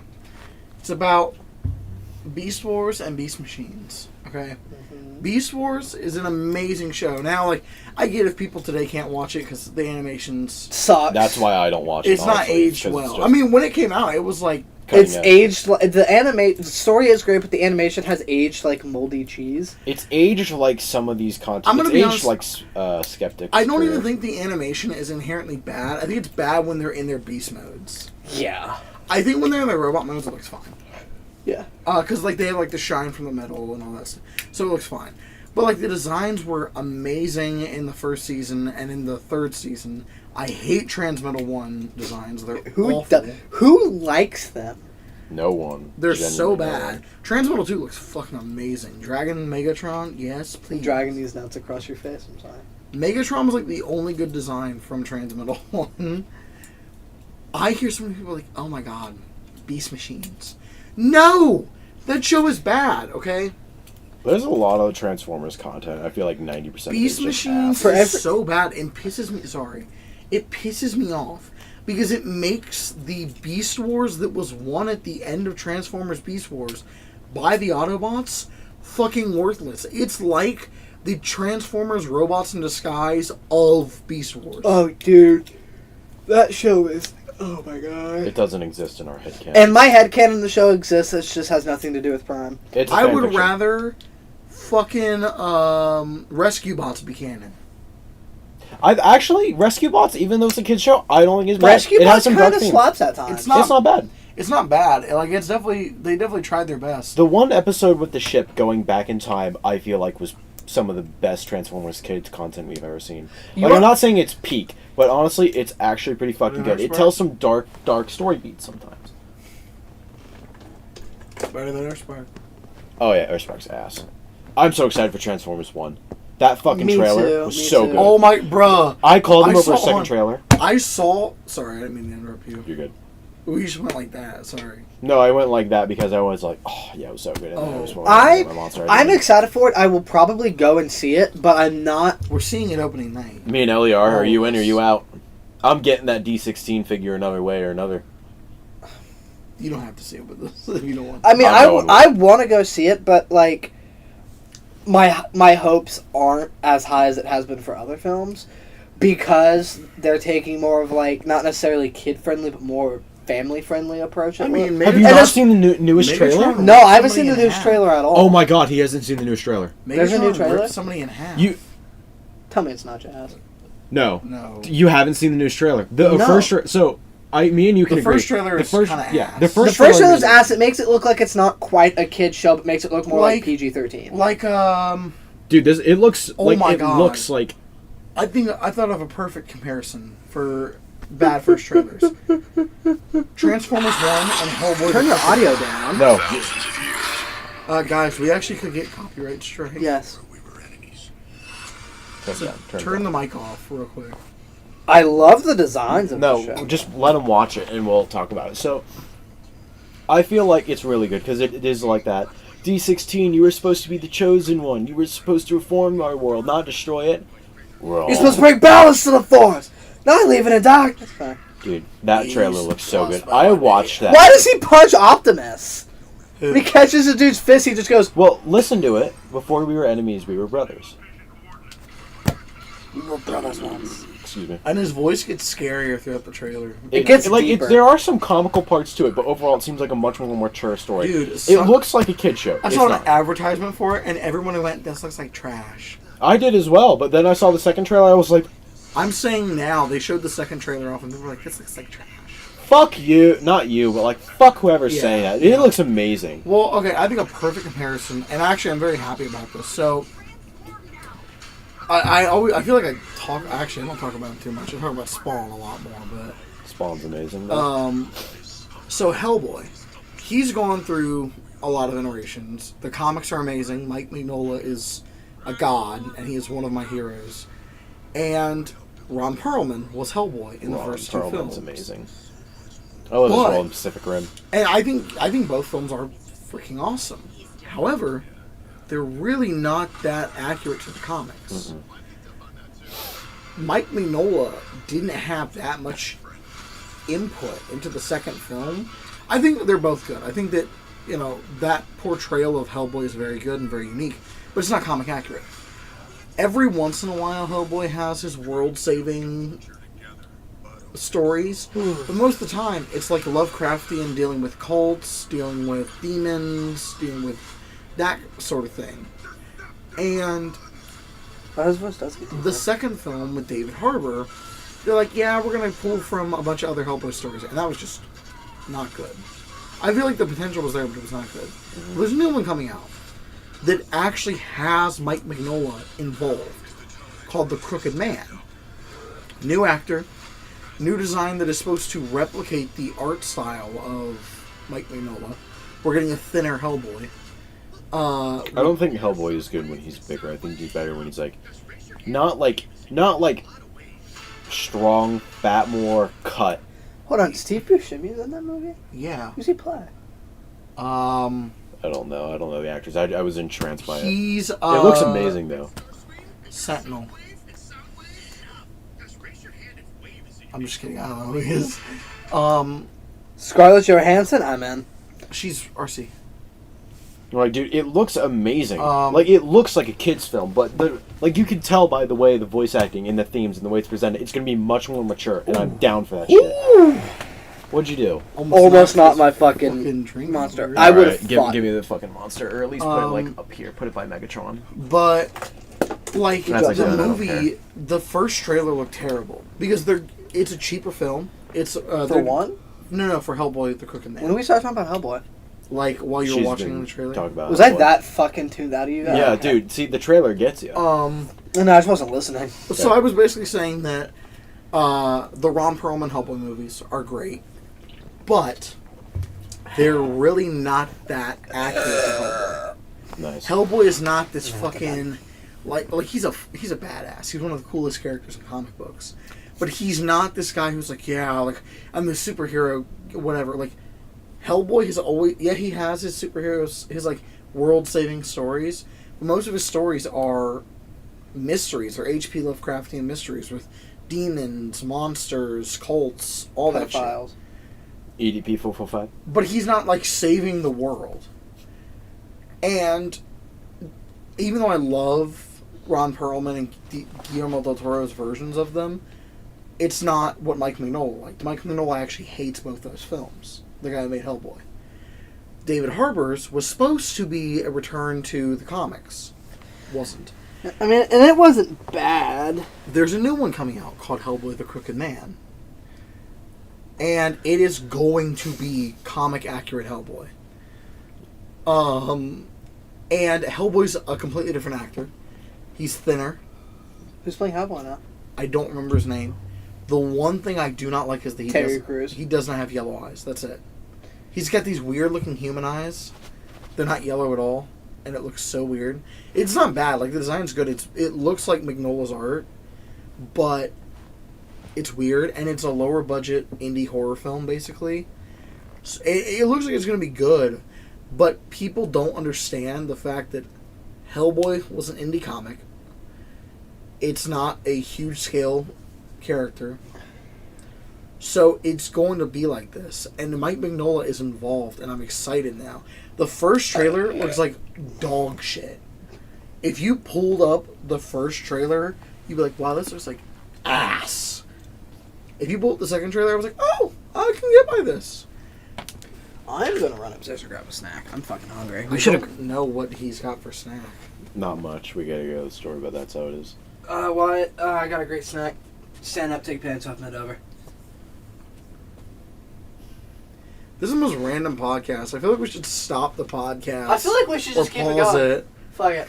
It's about Beast Wars and Beast Machines. Okay. Beast Wars is an amazing show. Now, like, I get if people today can't watch it because the animations. Sucks. That's why I don't watch it. It's not honestly, aged 'cause it's well. just I mean, when it came out, it was like. cutting It's edge. aged. The story is great, but the animation has aged like moldy cheese. It's aged like some of these content. I'm gonna It's be aged honest- like Skeptic. I don't even think the animation is inherently bad. I think it's bad when they're in their beast modes. Yeah. I think when they're in their robot modes, it looks fine. Yeah. Because like they have like the shine from the metal and all that stuff, so it looks fine. But like the designs were amazing in the first season and in the third season. I hate Transmetal 1 designs. They're awful. Who likes them? No one. They're Genuinely so no bad. one. Transmetal 2 looks fucking amazing. Dragon Megatron, yes, please. Dragging these nuts across your face. I'm sorry. Megatron was like the only good design from Transmetal 1. I hear so many people like, oh my god, Beast Machines. No! That show is bad, okay? There's a lot of Transformers content. I feel like 90% Beast of it is just Machines ass. is so bad and pisses me. Sorry, it pisses me off because it makes the Beast Wars that was won at the end of Transformers Beast Wars by the Autobots fucking worthless. It's like the Transformers Robots in Disguise of Beast Wars. Oh, dude, that show is. Oh my god. It doesn't exist in our headcanon. And my headcanon, the show exists. It just has nothing to do with Prime. It's a I fan would fiction. rather fucking Rescue Bots be canon. I actually Rescue Bots, even though it's a kids show, I don't think it's bad. Rescue it has Bots some kind dark of themes. slaps at times. It's not- It's not bad. It's not bad. Like it's definitely they definitely tried their best. The one episode with the ship going back in time, I feel like was some of the best Transformers kids content we've ever seen. You Like, know- I'm not saying it's peak, but honestly, it's actually pretty fucking Better good. than It tells some dark story beats sometimes. Better than Earthspark. Oh yeah, Earthspark's ass. I'm so excited for Transformers 1. That fucking Me trailer too, was me so too. good. Oh my, bruh. I called him I over a saw second on- trailer. I saw. Sorry, I didn't mean to interrupt you. You're good. We just went like that. Sorry. No, I went like that because I was like, oh yeah, it was so good. And then I was Oh. wondering my monster I'm identity. excited for it. I will probably go and see it, but I'm not. We're seeing it opening night. Me and Ellie are. Oh, Are you in or yes. you out? I'm getting that D16 figure another way or another. You don't have to see it with us if you don't want. I mean, I'm going with I want to go see it, but like, my hopes aren't as high as it has been for other films, because they're taking more of like not necessarily kid friendly, but more family friendly approach. I at mean, it. Have you And not that's- seen the newest Megatron trailer? ripped No, I haven't seen somebody the in newest half. trailer at all. Oh my god, he hasn't seen the newest trailer. There's a Megatron new trailer? ripped somebody in half. You Tell me it's not jazz. no, No. you haven't seen the newest trailer. The No. first so me and you can The agree. first trailer is kinda ass. The The first first trailer's is- ass. It makes it look like it's not quite a kid show, but makes it look more like Like- PG-13. Like Dude, this it looks Oh like my it God. looks like I thought of a perfect comparison for bad first trailers. Transformers 1 and Hellboy. Turn your audio down. No. Guys, we actually could get copyright strike. Yes. Turn the mic off real quick. I love the designs of the No, show. just let them watch it and we'll talk about it. So, I feel like it's really good because it is like that. D16, you were supposed to be the chosen one. You were supposed to reform our world, not destroy it. We're all... You're supposed to bring balance to the force, not leave it in darkness. Fine. Dude, that He's trailer looks so good. crossed I by watched that. Why does he punch Optimus? When he catches a dude's fist, he just goes, Well, listen to it. Before we were enemies, we were brothers. "We were brothers once." Excuse me. And his voice gets scarier throughout the trailer. It gets deeper. There are some comical parts to it, but overall it seems like a much more mature story. Dude, it looks like a kid show. I It's saw an not. advertisement for it, and everyone went, "This looks like trash." I did as well, but then I saw the second trailer. I was like, I'm saying now, they showed the second trailer off and people were like, this looks like trash. Fuck you, not you, but like fuck whoever's Yeah. saying that. It looks amazing. Well, okay, I think a perfect comparison, and actually I'm very happy about this. So, I feel like I don't talk about it too much. I talk about Spawn a lot more, but Spawn's amazing. Though. So Hellboy, he's gone through a lot of iterations. The comics are amazing. Mike Mignola is a god, and he is one of my heroes. And Ron Perlman was Hellboy in the first two films. Amazing. I love his role in Pacific Rim. And I think both films are freaking awesome. However, they're really not that accurate to the comics. Mike Mignola didn't have that much input into the second film. I think they're both good. I think that, that portrayal of Hellboy is very good and very unique, but it's not comic accurate. Every once in a while, Hellboy has his world-saving stories, but most of the time, it's like Lovecraftian, dealing with cults, dealing with demons, dealing with that sort of thing. And the second film with David Harbour, they're like, yeah, we're going to pull from a bunch of other Hellboy stories, and that was just not good. I feel like the potential was there, but it was not good. There's a new one coming out that actually has Mike Mignola involved, called The Crooked Man. New actor, new design that is supposed to replicate the art style of Mike Mignola. We're getting a thinner Hellboy. I don't think Hellboy is good when he's bigger. I think he's better when he's not like strong, fat, more cut. Hold on, Steve Buscemi's in that movie? Yeah. Who's he play? I don't know. I don't know the actors. I was entranced by it. He's It looks amazing though. Sentinel. I'm just kidding. I don't know who he is. Scarlett Johansson? I'm in. She's RC. Like, dude, it looks amazing. It looks like a kid's film, but you can tell by the way the voice acting and the themes and the way it's presented, it's going to be much more mature, and I'm down for that shit. What'd you do? Almost not my fucking drink monster. over I here. would have give me the fucking monster, or at least put it up here. Put it by Megatron. But like That's like the that, I don't movie, the first trailer looked terrible because it's a cheaper film. It's For one? No, for Hellboy: The Crooked Man. When we start talking about Hellboy? Like while you were She's watching been the trailer. talking about Was Hellboy. I that fucking tuned out of you guys? Yeah, dude. See, the trailer gets you. No, I just wasn't listening. So I was basically saying that the Ron Perlman Hellboy movies are great, but they're really not that accurate to Hellboy. Nice. Hellboy is not this fucking like he's a badass. He's one of the coolest characters in comic books, but he's not this guy who's like, yeah, like I'm the superhero, whatever. Like Hellboy has always, he has his superheroes, his like world-saving stories, but most of his stories are mysteries or H.P. Lovecraftian mysteries with demons, monsters, cults, all that shit. Pedophiles. EDP 445. But he's not like saving the world. And even though I love Ron Perlman and Guillermo del Toro's versions of them, it's not what Mike Mignola liked. Mike Mignola actually hates both those films. The guy that made Hellboy. David Harbour's was supposed to be a return to the comics. Wasn't. I mean, and it wasn't bad. There's a new one coming out called Hellboy: The Crooked Man. And it is going to be comic accurate Hellboy. And Hellboy's a completely different actor. He's thinner. Who's playing Hellboy now? I don't remember his name. The one thing I do not like is that he does not have yellow eyes. That's it. He's got these weird looking human eyes. They're not yellow at all. And it looks so weird. It's not bad. Like, the design's good. It looks like Mignola's art. But it's weird. And it's a lower budget indie horror film, basically. So it looks like it's going to be good. But people don't understand the fact that Hellboy was an indie comic. It's not a huge scale character. So it's going to be like this. And Mike Mignola is involved, and I'm excited now. The first trailer looks like dog shit. If you pulled up the first trailer, you'd be like, wow, this looks like ass. If you pulled up the second trailer, I was like, oh, I can get by this. I'm going to run upstairs and grab a snack. I'm fucking hungry. I don't know what he's got for snack. Not much. We gotta go to the store, but that's how it is. I got a great snack. Stand up, take pants off, and over. This is the most random podcast. I feel like we should stop the podcast. I feel like we should just or keep it pause going. it. Fuck it.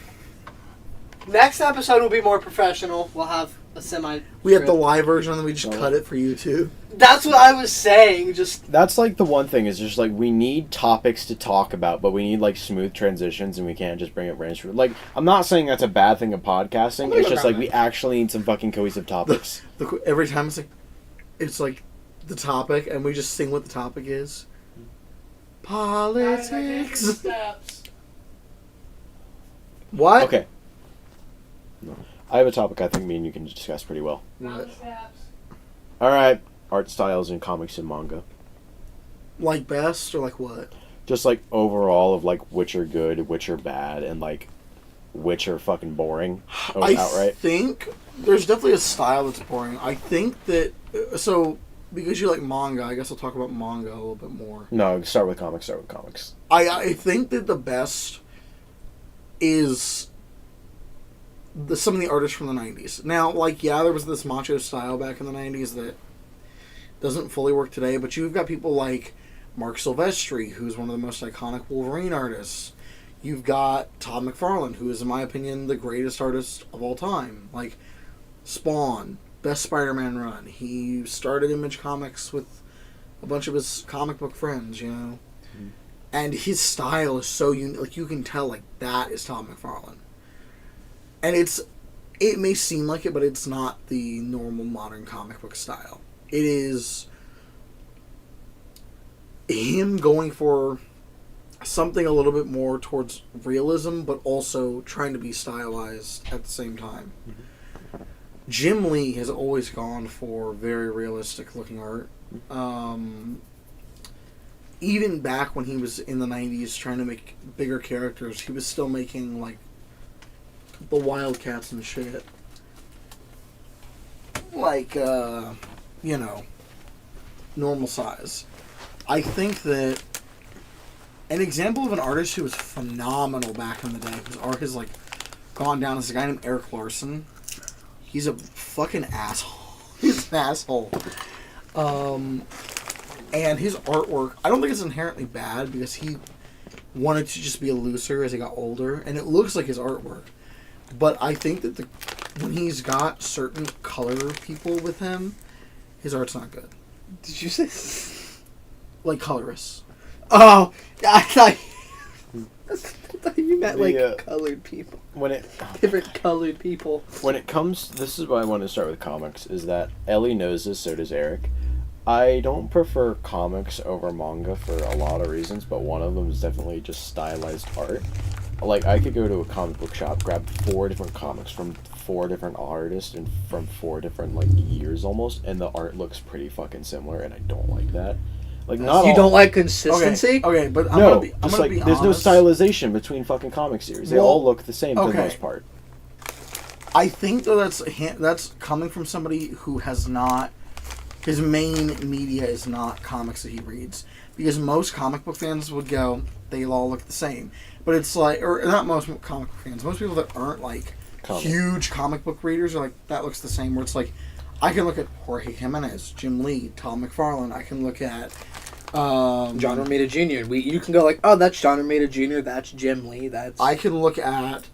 Next episode will be more professional. We'll have a semi. We had the live version and then we just cut it for YouTube. That's what I was saying. Just That's like the one thing is just like we need topics to talk about, but we need like smooth transitions, and we can't just bring it randomly. Like I'm not saying that's a bad thing of podcasting. It's just like we actually need some fucking cohesive topics. Every time it's like the topic, and we just sing what the topic is. Politics. What? Okay. I have a topic I think me and you can discuss pretty well. What? All right, art styles in comics and manga. Like best or like what? Just like overall of like which are good, which are bad, and like which are fucking boring. I Outright. think there's definitely a style that's boring. I think that because you like manga, I guess I'll talk about manga a little bit more. No, start with comics. I think that the best is some of the artists from the 90s. Now, like, yeah, there was this macho style back in the 90s that doesn't fully work today, but you've got people like Mark Silvestri, who's one of the most iconic Wolverine artists. You've got Todd McFarlane, who is, in my opinion, the greatest artist of all time. Like, Spawn, best Spider-Man run. He started Image Comics with a bunch of his comic book friends, you know? Mm-hmm. And his style is so unique. Like, you can tell, like, that is Todd McFarlane. And it may seem like it, but it's not the normal modern comic book style. It is him going for something a little bit more towards realism, but also trying to be stylized at the same time. Mm-hmm. Jim Lee has always gone for very realistic looking art. Even back when he was in the 90s trying to make bigger characters, he was still making, like, the Wildcats and shit. Like, you know, normal size. I think that an example of an artist who was phenomenal back in the day, whose art has, like, gone down, is a guy named Eric Larson. He's a fucking asshole. He's an asshole. And his artwork, I don't think it's inherently bad, because he wanted to just be a looser as he got older, and it looks like his artwork. But I think that when he's got certain color people with him, his art's not good. Did you say like colorists? Oh, I thought you meant like colored people. Different colored people. When it comes, this is why I want to start with comics. Is that Ellie knows this, so does Eric. I don't prefer comics over manga for a lot of reasons, but one of them is definitely just stylized art. Like, I could go to a comic book shop, grab 4 different comics from 4 different artists and from 4 different, like, years almost, and the art looks pretty fucking similar, and I don't like that. Like, not you all... don't like consistency? Okay, but I'm no, gonna be just like, honest. there's no stylization between fucking comic series. They all look the same for the most part. I think, though, that's coming from somebody who has not... His main media is not comics that he reads. Because most comic book fans would go, they all look the same. But it's like, or not most comic book fans, most people that aren't like huge comic book readers are like, that looks the same. Where it's like, I can look at Jorge Jimenez, Jim Lee, Tom McFarlane. I can look at John Romita Jr. You can go like, oh, that's John Romita Jr., that's Jim Lee, that's... I can look at...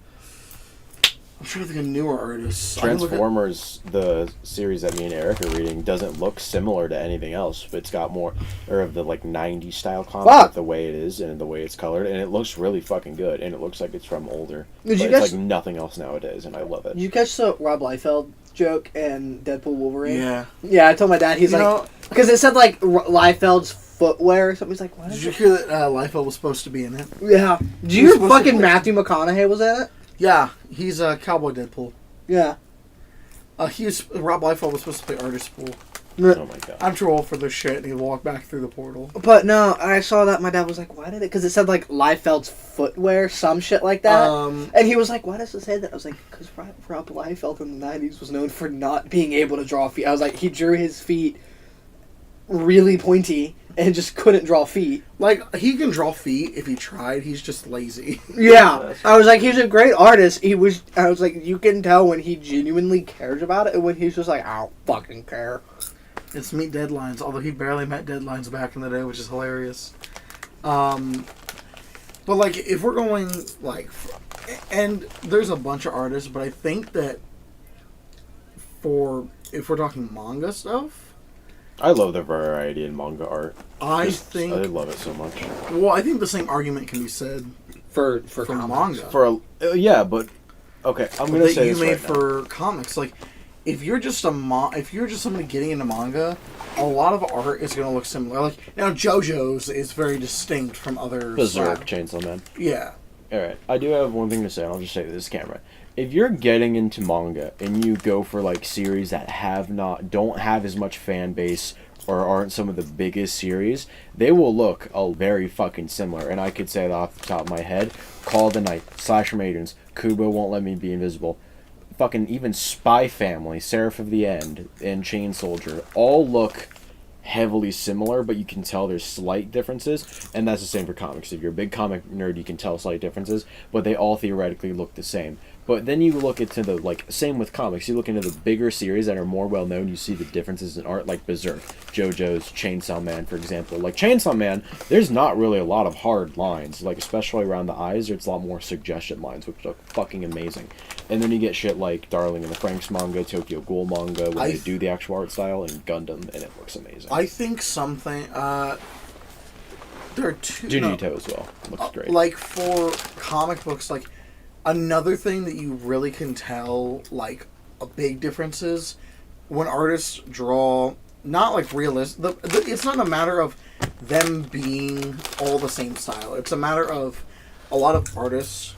I'm trying to think of newer artists. Transformers, the series that me and Eric are reading, doesn't look similar to anything else. But it's got more of the like 90s style comic, the way it is and the way it's colored, and it looks really fucking good. And it looks like it's from older. It's like nothing else nowadays, and I love it. Did you catch the Rob Liefeld joke in Deadpool Wolverine? Yeah. Yeah, I told my dad, he's like... Because it said like Liefeld's footwear or something. He's like, what is Did you hear that Liefeld was supposed to be in it? Yeah. Did you hear fucking Matthew McConaughey was in it? Yeah, he's a Cowboy Deadpool. Yeah. Rob Liefeld was supposed to play Artist Pool. Oh my god. I'm too old for this shit, and he walked back through the portal. But no, I saw that, my dad was like, why did it? Because it said like Liefeld's footwear, some shit like that. And he was like, why does it say that? I was like, because Rob Liefeld in the 90s was known for not being able to draw feet. I was like, he drew his feet really pointy and just couldn't draw feet. Like, he can draw feet if he tried. He's just lazy. Yeah, I was like, he's a great artist. I was like, you can tell when he genuinely cares about it and when he's just like, I don't fucking care. It's meet deadlines, although he barely met deadlines back in the day, which is hilarious. But, like, if we're going, like... And there's a bunch of artists, but I think that if we're talking manga stuff... I love the variety in manga art. I love it so much. Well, I think the same argument can be said for manga. Yeah, but... Okay, I'm going to say this right for comics. Like, if you're just somebody getting into manga, a lot of art is going to look similar. Like, now JoJo's is very distinct from other Berserk, Chainsaw Man. Yeah. Alright, I do have one thing to say, and I'll just say to this camera. If you're getting into manga, and you go for, like, series that don't have as much fan base, or aren't some of the biggest series, they will look very fucking similar. And I could say that off the top of my head. Call of the Night, Slasher Maidens, Kubo Won't Let Me Be Invisible, fucking even Spy Family, Seraph of the End, and Chain Soldier, all look heavily similar, but you can tell there's slight differences, and that's the same for comics. If you're a big comic nerd, you can tell slight differences, but they all theoretically look the same. But then you look into the, like, same with comics, you look into the bigger series that are more well-known, you see the differences in art, like Berserk, JoJo's, Chainsaw Man, for example. Like, Chainsaw Man, there's not really a lot of hard lines, like, especially around the eyes, there's a lot more suggestion lines, which look fucking amazing. And then you get shit like Darling in the Franxx manga, Tokyo Ghoul manga, where they do the actual art style, and Gundam, and it looks amazing. I think something, there are two... Junito as well, looks great. Like, for comic books, like, another thing that you really can tell, like, a big difference is when artists draw, not like realistic, it's not a matter of them being all the same style. It's a matter of a lot of artists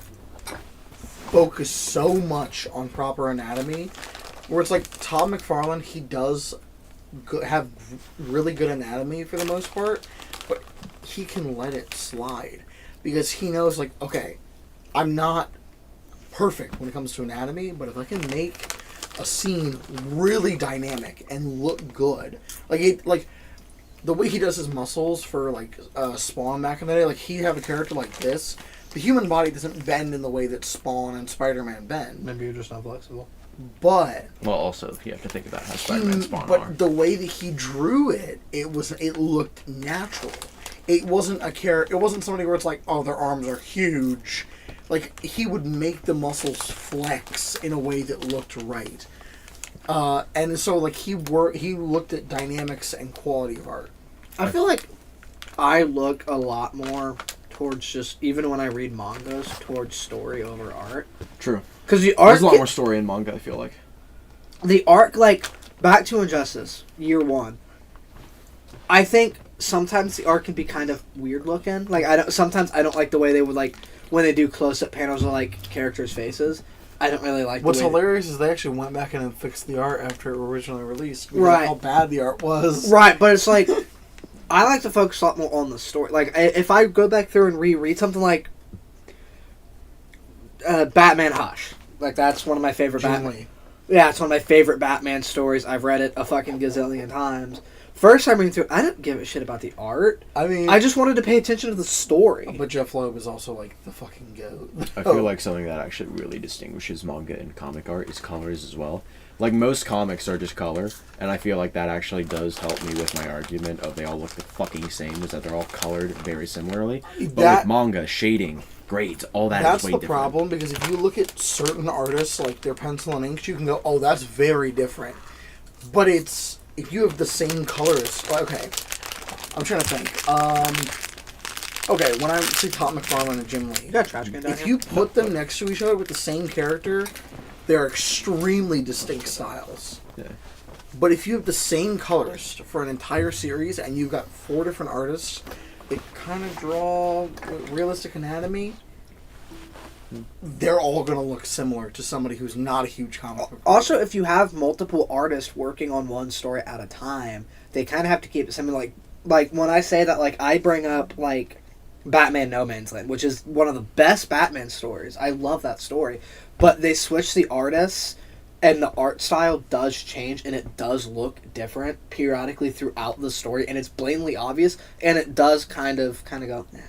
focus so much on proper anatomy, where it's like Todd McFarlane, he does have really good anatomy for the most part, but he can let it slide because he knows, like, okay, I'm not perfect when it comes to anatomy, but if I can make a scene really dynamic and look good, like the way he does his muscles for, like, Spawn back in the day, like, he'd have a character like this. The human body doesn't bend in the way that Spawn and Spider-Man bend. Maybe you're just not flexible. But... Well, also, you have to think about how Spider-Man and Spawn but are. the way that he drew it, it looked natural. It wasn't a character... It wasn't somebody where it's like, oh, their arms are huge. Like, he would make the muscles flex in a way that looked right. And so, like, he looked at dynamics and quality of art. I feel like I look a lot more towards just, even when I read mangas, towards story over art. True. Because the art... There's a lot more story in manga, I feel like. The art, like, back to Injustice, year one. I think sometimes the art can be kind of weird looking. Like, sometimes I don't like the way they would, like, when they do close-up panels of, like, characters' faces. I don't really like What's hilarious is they actually went back in and fixed the art after it was originally released. Because right. of how bad the art was. Right, but it's like... I like to focus a lot more on the story. Like, if I go back through and reread something like Batman Hush, like, that's one of my favorite Batman. Yeah, it's one of my favorite Batman stories. I've read it a fucking gazillion times. First time reading through, I didn't give a shit about the art. I mean, I just wanted to pay attention to the story. But Jeff Loeb is also, like, the fucking goat. I feel like something that actually really distinguishes manga and comic art is colors as well. Like, most comics are just color, and I feel like that actually does help me with my argument of they all look the fucking same, is that they're all colored very similarly. But with manga, shading, grades, all that is way different. That's the problem, because if you look at certain artists, like their pencil and inks, you can go, oh, that's very different. But it's, if you have the same colors, okay, I'm trying to think. Okay, when I see Todd McFarlane and Jim Lee, if you put them next to each other with the same character, they're extremely distinct styles. Yeah. But if you have the same colors for an entire series and you've got 4 different artists that kind of draw realistic anatomy, they're all going to look similar to somebody who's not a huge comic book. Also, if you have multiple artists working on one story at a time, they kind of have to keep it similar. Like when I say that, like, I bring up, like, Batman No Man's Land, which is one of the best Batman stories. I love that story. But they switched the artists and the art style does change, and it does look different periodically throughout the story, and it's blatantly obvious, and it does kind of go, nah,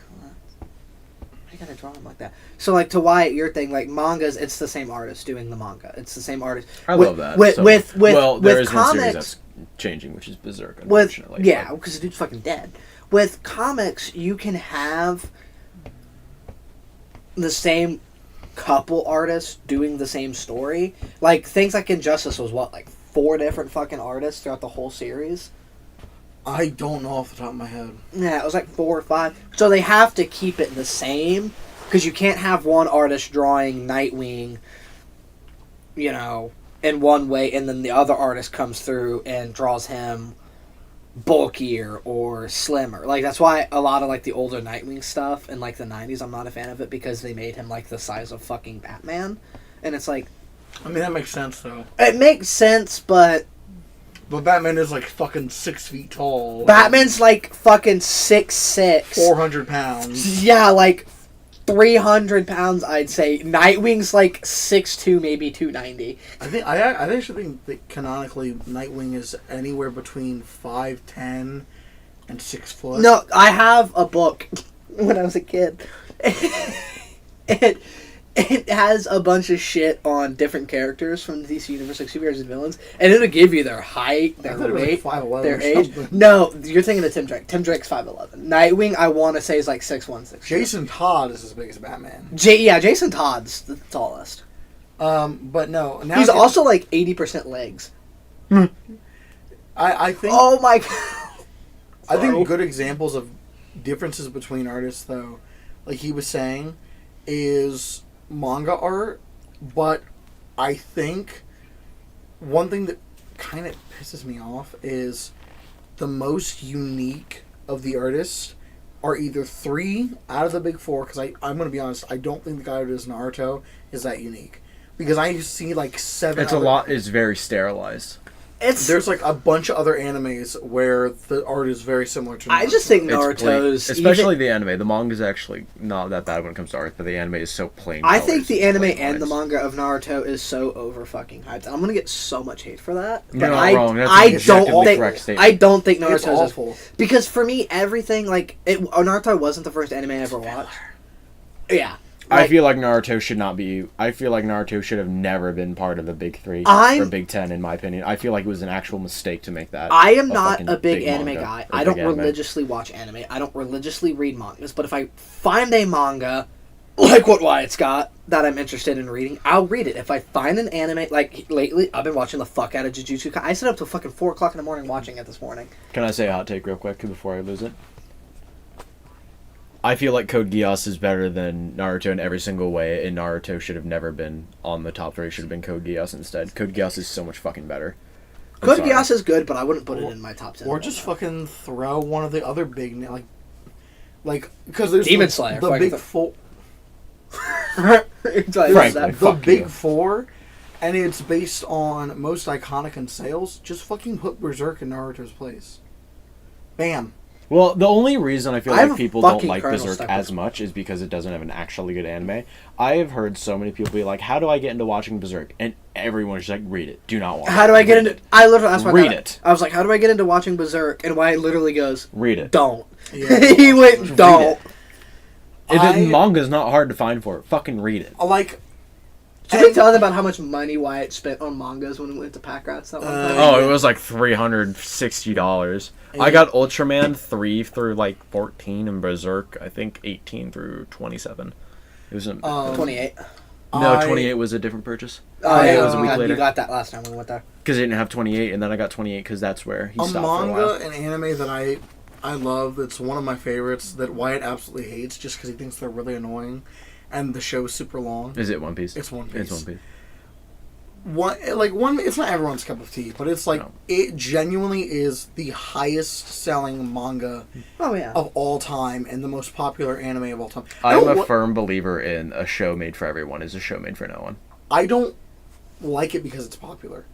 I gotta draw him like that. So, like, to Wyatt, your thing, like, mangas, it's the same artist doing the manga. It's the same artist. I love that. With there is one series comics, that's changing, which is Berserk, unfortunately. because the dude's fucking dead. With comics, you can have the same couple artists doing the same story. Like, things like Injustice was, what, like, 4 different fucking artists throughout the whole series? I don't know off the top of my head. Yeah, it was like 4 or 5. So they have to keep it the same, because you can't have one artist drawing Nightwing, you know, in one way, and then the other artist comes through and draws him bulkier or slimmer. Like, that's why a lot of, like, the older Nightwing stuff in, like, the 90s, I'm not a fan of it, because they made him, like, the size of fucking Batman. And it's like... I mean, that makes sense, though. It makes sense, but... But Batman is, like, fucking 6 feet tall. Batman's, like, fucking 6'6". 400 pounds. Yeah, like 300 pounds, I'd say. Nightwing's like 6'2", maybe 290. I actually think that canonically Nightwing is anywhere between 5'10" and 6 foot. No, I have a book when I was a kid. It has a bunch of shit on different characters from the DC Universe, like superheroes and villains, and it'll give you their height, their weight, like 5'11" their or age. something. No, you're thinking of Tim Drake. Tim Drake's 5'11". Nightwing, I want to say, is like 6'1", 6'2". Jason Todd is as big as Batman. Jason Todd's the tallest. But no. Now He's also like 80% legs. I think. Oh my god. I think good examples of differences between artists, though, like he was saying, is manga art. But I think one thing that kind of pisses me off is the most unique of the artists are either 3 out of the big 4, because I'm going to be honest, I don't think the guy who does Naruto is that unique. Because I see like 7 It's a lot. It's very sterilized. There's like a bunch of other animes where the art is very similar to Naruto. I just think It's Naruto's... plain, especially the anime. The manga is actually not that bad when it comes to art, but the anime is so plain. I think colors the anime plain and the lines. manga of Naruto is so over fucking hyped. I'm gonna get so much hate for that. You're But not wrong. That's I an objectively don't correct think statement. I don't think It's Naruto's awful. because for me everything like Naruto wasn't the first anime I ever watched. Yeah. I feel like Naruto should not be. I feel like Naruto should have never been part of the big 3 or Big 10, in my opinion. I feel like it was an actual mistake to make that. I am not fucking a big anime manga guy. or I don't big anime. religiously watch anime. I don't religiously read mangas. But if I find a manga, like what Wyatt's got, that I'm interested in reading, I'll read it. If I find an anime, like lately, I've been watching the fuck out of Jujutsu. I stayed up till fucking 4 o'clock in the morning watching it this morning. Can I say a hot take real quick before I lose it? I feel like Code Geass is better than Naruto in every single way, and Naruto should have never been on the top 3. It should have been Code Geass instead. Code Geass is so much fucking better. I'm Code sorry. Geass is good, but I wouldn't put it in my top 10. Or just fucking throw one of the other big like because there's Demon Slayer, the fucking big th- 4. Frankly, Frankly. The Fuck big you. 4, and it's based on most iconic in sales. Just fucking put Berserk in Naruto's place. Bam. Well, the only reason I feel I have like a people don't fucking like kernel Berserk stuck as much is because it doesn't have an actually good anime. I have heard so many people be like, "How do I get into watching Berserk?" And everyone's just like, "Read it. Do not watch it. How do I get into? I literally that's what Read it. I was like, how do I get into watching Berserk? And Wyatt literally goes, Read it." "Don't." Yeah. He went, Read "Don't." Manga's not hard to find for it. Fucking read it. Like, Did we tell them about how much money Wyatt spent on mangas when we went to Pack Rats that one time? Oh, it was like $360. I got Ultraman 3 through like 14 and Berserk, I think 18 through 27. It was 28. no, 28 was a different purchase. Oh, yeah, yeah, it was a week you later. got that last time we went there. Because they didn't have 28, and then I got 28 because that's where he a stopped for a manga while. and anime that I love, that's one of my favorites, that Wyatt absolutely hates just because he thinks they're really annoying, and the show's super long. Is it One Piece? It's One Piece. It's One Piece. It's not everyone's cup of tea, but it's like, No. it genuinely is the highest selling manga Oh yeah. of all time and the most popular anime of all time. I'm No, a what- firm believer in a show made for everyone is a show made for no one. I don't like it because it's popular.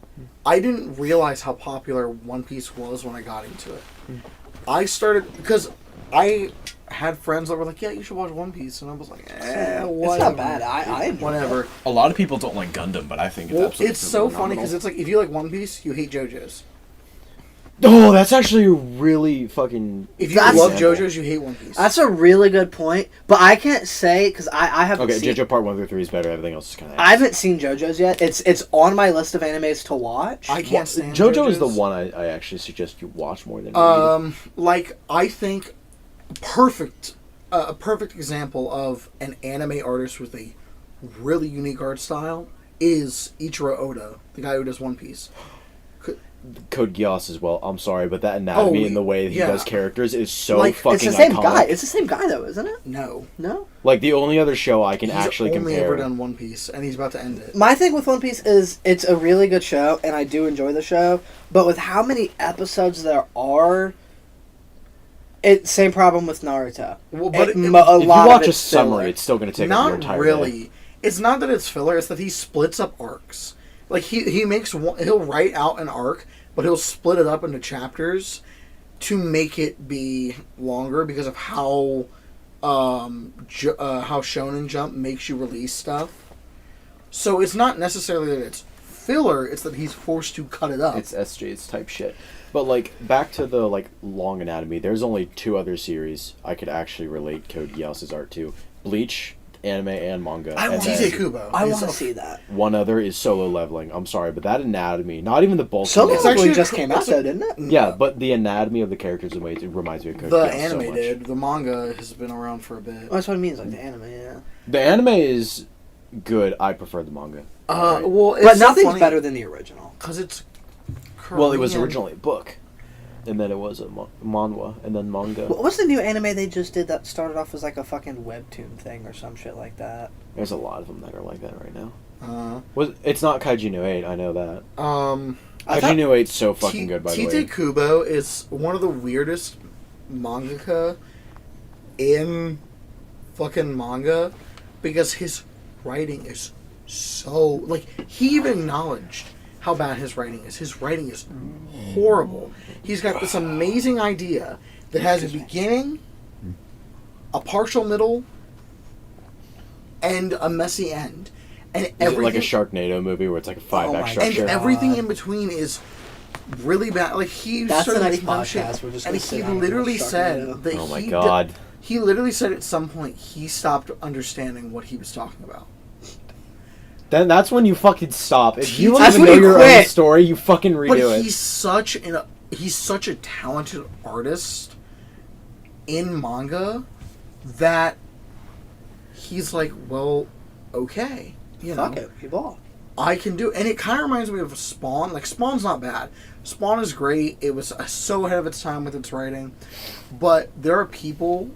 I didn't realize how popular One Piece was when I got into it. I started because had friends that were like, "Yeah, you should watch One Piece," and I was like, whatever. It's not bad. I enjoy Whatever. it. A lot of people don't like Gundam, but I think it's Well, absolutely it's so funny because it's like if you like One Piece, you hate JoJo's. Oh, that's actually really fucking. If you That's- love JoJo's, you hate One Piece. That's a really good point, but I can't say because I haven't Okay, seen. JoJo Part 1 through 3 is better. Everything else is kind of. I haven't seen JoJo's yet. It's on my list of animes to watch. I can't stand JoJo is the JoJo's. one I actually suggest you watch more than read. Like I think a perfect example of an anime artist with a really unique art style is Ichiro Oda, the guy who does One Piece. Code Geass as well. I'm sorry, but that anatomy and the way he yeah. does characters is so Like, fucking it's the same iconic. guy. It's the same guy though, isn't it? No, No. Like the only other show I can he's actually only compare. ever done One Piece, and he's about to end it. My thing with One Piece is it's a really good show, and I do enjoy the show. But with how many episodes there are, it's same problem with Naruto. Well, but a If you lot of watch a it's summary, filler. it's still going to take up your Not entire really. day. It's not that it's filler; it's that he splits up arcs. Like he makes one, he'll write out an arc, but he'll split it up into chapters to make it be longer because of how how Shonen Jump makes you release stuff. So it's not necessarily that it's filler; it's that he's forced to cut it up. It's SJ's type shit. But like back to the like long anatomy, there's only 2 other series I could actually relate Code Geass's art to: Bleach, anime and manga. I and want TJ then Kubo. I is want to a- see that. one other is Solo Leveling. I'm sorry, but that anatomy, not even the bulk. Solo of It's it. actually Leveling just a- came it's out a- though, didn't it? Yeah, but the anatomy of the characters it reminds me of Code The Geass anime so much. did. The manga has been around for a bit. Well, that's what it means, like the anime. Yeah. The anime is good. I prefer the manga. Right. Well, it's But so nothing's funny better than the original. because it's. Well, it was Korean. originally a book, and then it was a manhwa, and then manga. What's the new anime they just did that started off as like a fucking webtoon thing or some shit like that? There's a lot of them that are like that right now. Uh, It's not Kaiju no 8, I know that. I Kaiju thought- no 8's so fucking good, by the way. TJ Kubo is one of the weirdest mangaka in fucking manga because his writing is so like he even acknowledged how bad his writing is. His writing is horrible. He's got this amazing idea that has a beginning, a partial middle, and a messy end. And Is it everything like a Sharknado movie where it's like a 5 Oh my act God. structure? and everything in between is really bad. Like he That's started the next making dumb shit, podcast. We're just and gonna he sit down and literally watch said Sharknado. that Oh my he god. he literally said at some point he stopped understanding what he was talking about. Then that's when you fucking stop. If you don't That's even when know he your own quit. story, you fucking But redo it. he's such a talented artist in manga that he's like, well, okay, you know. Fuck it, evolve. I can do, and it kind of reminds me of Spawn. Like Spawn's not bad. Spawn is great. It was so ahead of its time with its writing, but there are people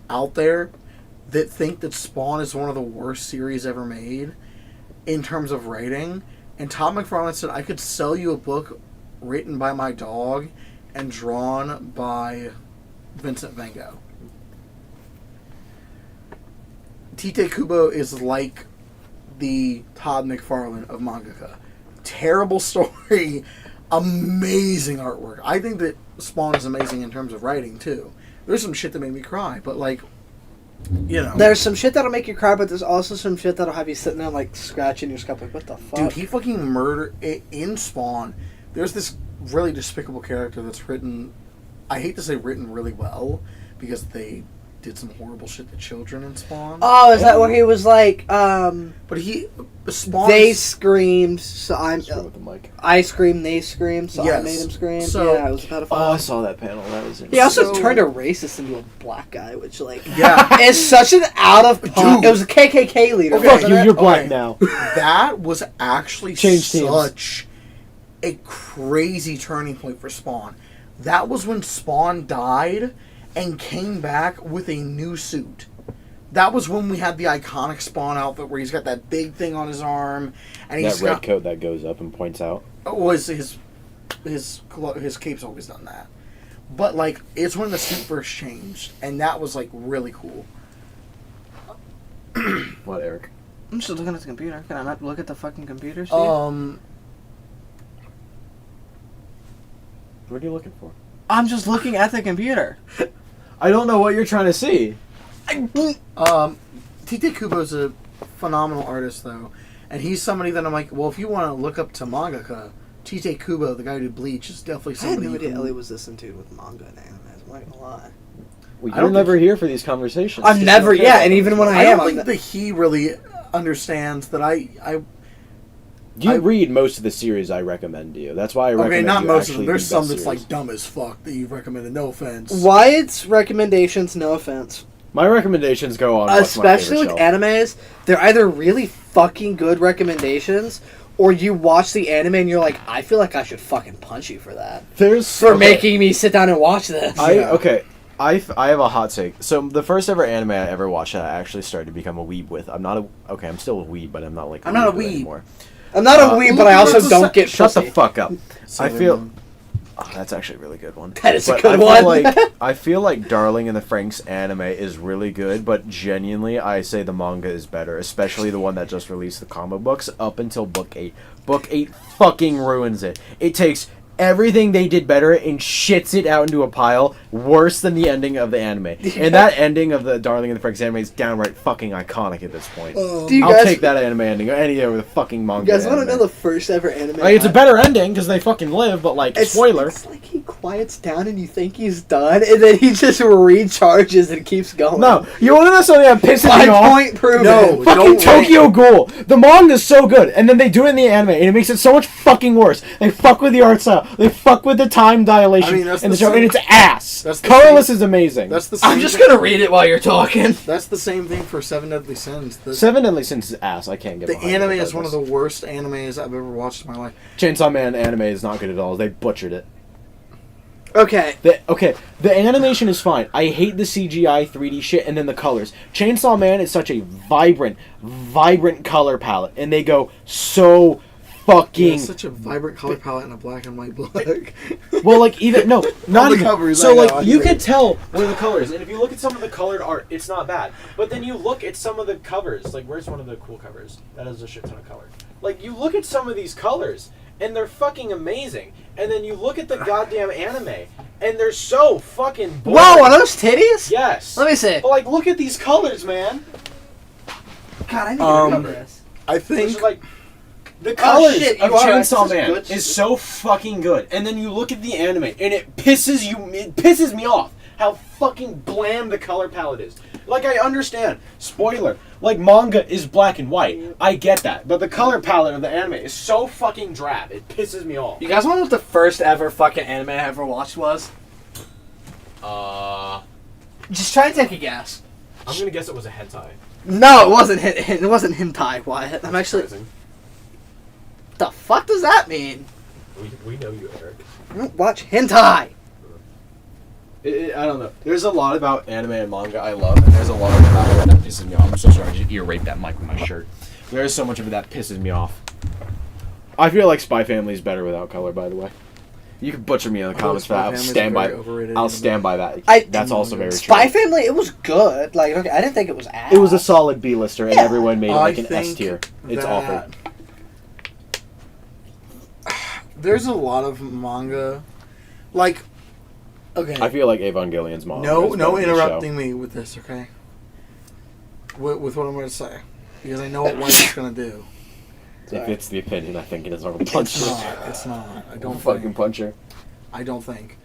out there that think that Spawn is one of the worst series ever made in terms of writing. And Todd McFarlane said, "I could sell you a book written by my dog and drawn by Vincent Van Gogh." Tite Kubo is like the Todd McFarlane of mangaka. Terrible story, amazing artwork. I think that Spawn is amazing in terms of writing too. There's some shit that made me cry, but like, you know, There's some shit that'll make you cry, but there's also some shit that'll have you sitting there like scratching your scalp, like what the fuck? dude, he fucking murdered in Spawn. There's this really despicable character that's written. I hate to say written really well because they did some horrible shit to children in Spawn. Oh, is that where he was like, But Spawn. they screamed, so Screw with the mic. I screamed, they screamed, so I Yes. made him scream. So- yeah, it was a pedophile. Oh, I saw that panel. That was He also So- turned a racist into a black guy, which like Yeah. is such an out of Dude. It was a KKK leader. Okay. Fuck wasn't you, it? you're black Okay. now. That was actually Change teams. such a crazy turning point for Spawn. That was when Spawn died and came back with a new suit. That was when we had the iconic Spawn outfit where he's got that big thing on his arm and he's That red got coat that goes up and points out. was his cape's always done that. But like it's when the suit first changed and that was like really cool. What, Eric? I'm just looking at the computer. Can I not look at the fucking computer? Steve? What are you looking for? I'm just looking at the computer. I don't know what you're trying to see. Tite Kubo's a phenomenal artist, though. And he's somebody that I'm like, well, if you want to look up to mangaka, Tite Kubo, the guy who did Bleach, is definitely I had somebody no you idea can- Ellie was this in tune with manga and anime. I'm not gonna lie. Well, I you're don't never here for these conversations. I'm never, You don't care yeah, about and them. even when I I am, don't I'm think that he really understands that You I- read most of the series I recommend to you. That's why I recommend okay, not you most of them. actually There's the some best that's series. like dumb as fuck that you've recommended. No offense. Wyatt's recommendations, no offense, My recommendations go on what's my especially with favorite shelf. animes, they're either really fucking good recommendations, or you watch the anime and you're like, I feel like I should fucking punch you for that. There's For making me sit down and watch this. I have a hot take. So the first ever anime I ever watched that I actually started to become a weeb with. I'm still a weeb, but I'm not like I'm not a weeb weeb. anymore. I'm not a weeb, but I also don't get Shut pussy. the fuck up. I Sailor feel Moon. that's actually a really good one. That is a But good I feel one. like, I feel like Darling in the Franxx anime is really good, but genuinely, I say the manga is better, especially the one that just released the comic books up until book 8. Book 8 fucking ruins it. It takes everything they did better and shits it out into a pile worse than the ending of the anime. And that ending of the Darling in the Franxx anime is downright fucking iconic at this point. Do you I'll guys, take that anime ending any over the fucking manga. you guys want to anime. know the first ever anime? Like, it's a better ending because they fucking live, but like spoiler. It's like he quiets down and you think he's done, and then he just recharges and keeps going. No, you want to know something that pisses me 5 off? point proven. No, Fucking don't Tokyo Ghoul. The manga's so good, and then they do it in the anime, and it makes it so much fucking worse. They fuck with the art style. They fuck with the time dilation I mean, that's in the the show, same- and it's ass. that's the Colorless same- is amazing. That's the same I'm just gonna read it while you're talking. That's the same thing for Seven Deadly Sins. Seven Deadly Sins is ass. I can't get The behind anime it. is one of the worst animes I've ever watched in my life. Chainsaw Man anime is not good at all. They butchered it. Okay. The animation is fine. I hate the CGI 3D shit and then the colors. Chainsaw Man is such a vibrant color palette, and they go so fucking It's such a vibrant color palette in a black and white book. well, like even no, not the even. covers, So I know, like I you agree. can tell where the colors, and if you look at some of the colored art, it's not bad. But then you look at some of the covers, like where's one of the cool covers that has a shit ton of color? Like you look at some of these colors, and they're fucking amazing. And then you look at the goddamn anime, and they're so fucking boring. Whoa, are those titties? Yes. Let me see. But like, look at these colors, man. God, I need to remember this. I It's think just like the colors shit, of you are right. Chainsaw This is Man good. is so fucking good. And then you look at the anime, and it pisses me off how fucking bland the color palette is. Like, I understand, spoiler, like, manga is black and white. I get that. But the color palette of the anime is so fucking drab. It pisses me off. You guys want to know what the first ever fucking anime I ever watched was? Just try and take a guess. I'm gonna guess it was a hentai. No, it wasn't. It wasn't hentai, Wyatt. I'm actually. Surprising. The fuck does that mean? We know you, Eric. I don't watch hentai. I don't know. There's a lot about anime and manga I love, and there's a lot about it that pisses me off. I'm so sorry, I just ear raped that mic with my shirt. There's so much of it that pisses me off. I feel like Spy Family is better without color, by the way. You can butcher me in the comments for that. I'll stand by that. That's also very true. Spy Family, it was good. Like, okay, I didn't think it was ass. It was a solid B-lister, and Yeah. everyone made it like an S think tier. It's that awful. There's a lot of manga, like, okay. I feel like Evangelion's manga. No, is no better than the show. interrupting me with this, okay? With what I'm going to say, because I know what White's going to do. If it's the opinion, I think it is. I'm a puncher. It's not. I don't fucking think. puncher. I don't think.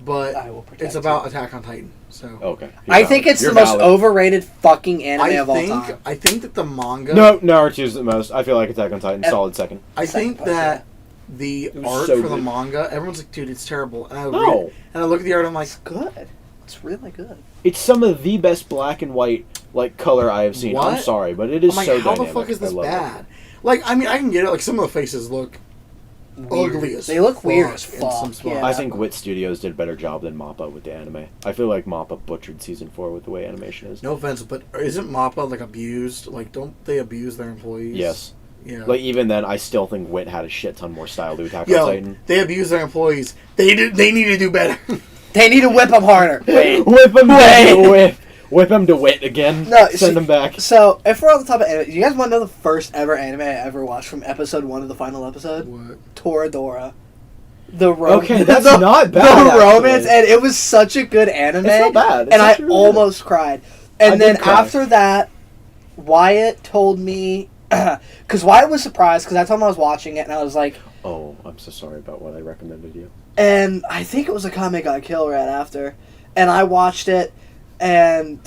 But I will protect it's you. about Attack on Titan. So Okay. I think it's the most overrated fucking anime of all time. I think that the manga. No, Naruto's the most. I feel like Attack on Titan, solid second. I think Second that the It was art so for the good. manga, everyone's like, dude, it's terrible. And I No. look at the art, I'm like, It's good. It's really good. It's some of the best black and white like color I have seen. I'm What? sorry, but it is I'm like, so how dynamic. the fuck is I this love it. bad? Like, I mean, I can get it. Like, some of the faces look ugly as They look weird fuck as in some fuck, spots. yeah. I think Wit Studios did a better job than Mappa with the anime. I feel like Mappa butchered season 4 with the way animation is. No offense, but isn't Mappa like abused? Like, don't they abuse their employees? Yes. Yeah. Like even then, I still think Wit had a shit ton more style to Attack on Yo, Titan. they abuse their employees. They need to do better. They need to whip them harder. Whip him to whip him to Wit again. No, Send him back. So, if we're on the top of anime, you guys want to know the first ever anime I ever watched from episode 1 to the final episode? What? Toradora. Okay, that's the, not the bad, romance, actually. and it was such a good anime. It's not bad. It's and I actually really almost cried. And I then did cry. after that, Wyatt told me, because Wyatt was surprised because I told him I was watching it, and I was like, Oh, I'm so sorry about what I recommended you. and I think it was Akame Got Kill right after, and I watched it, and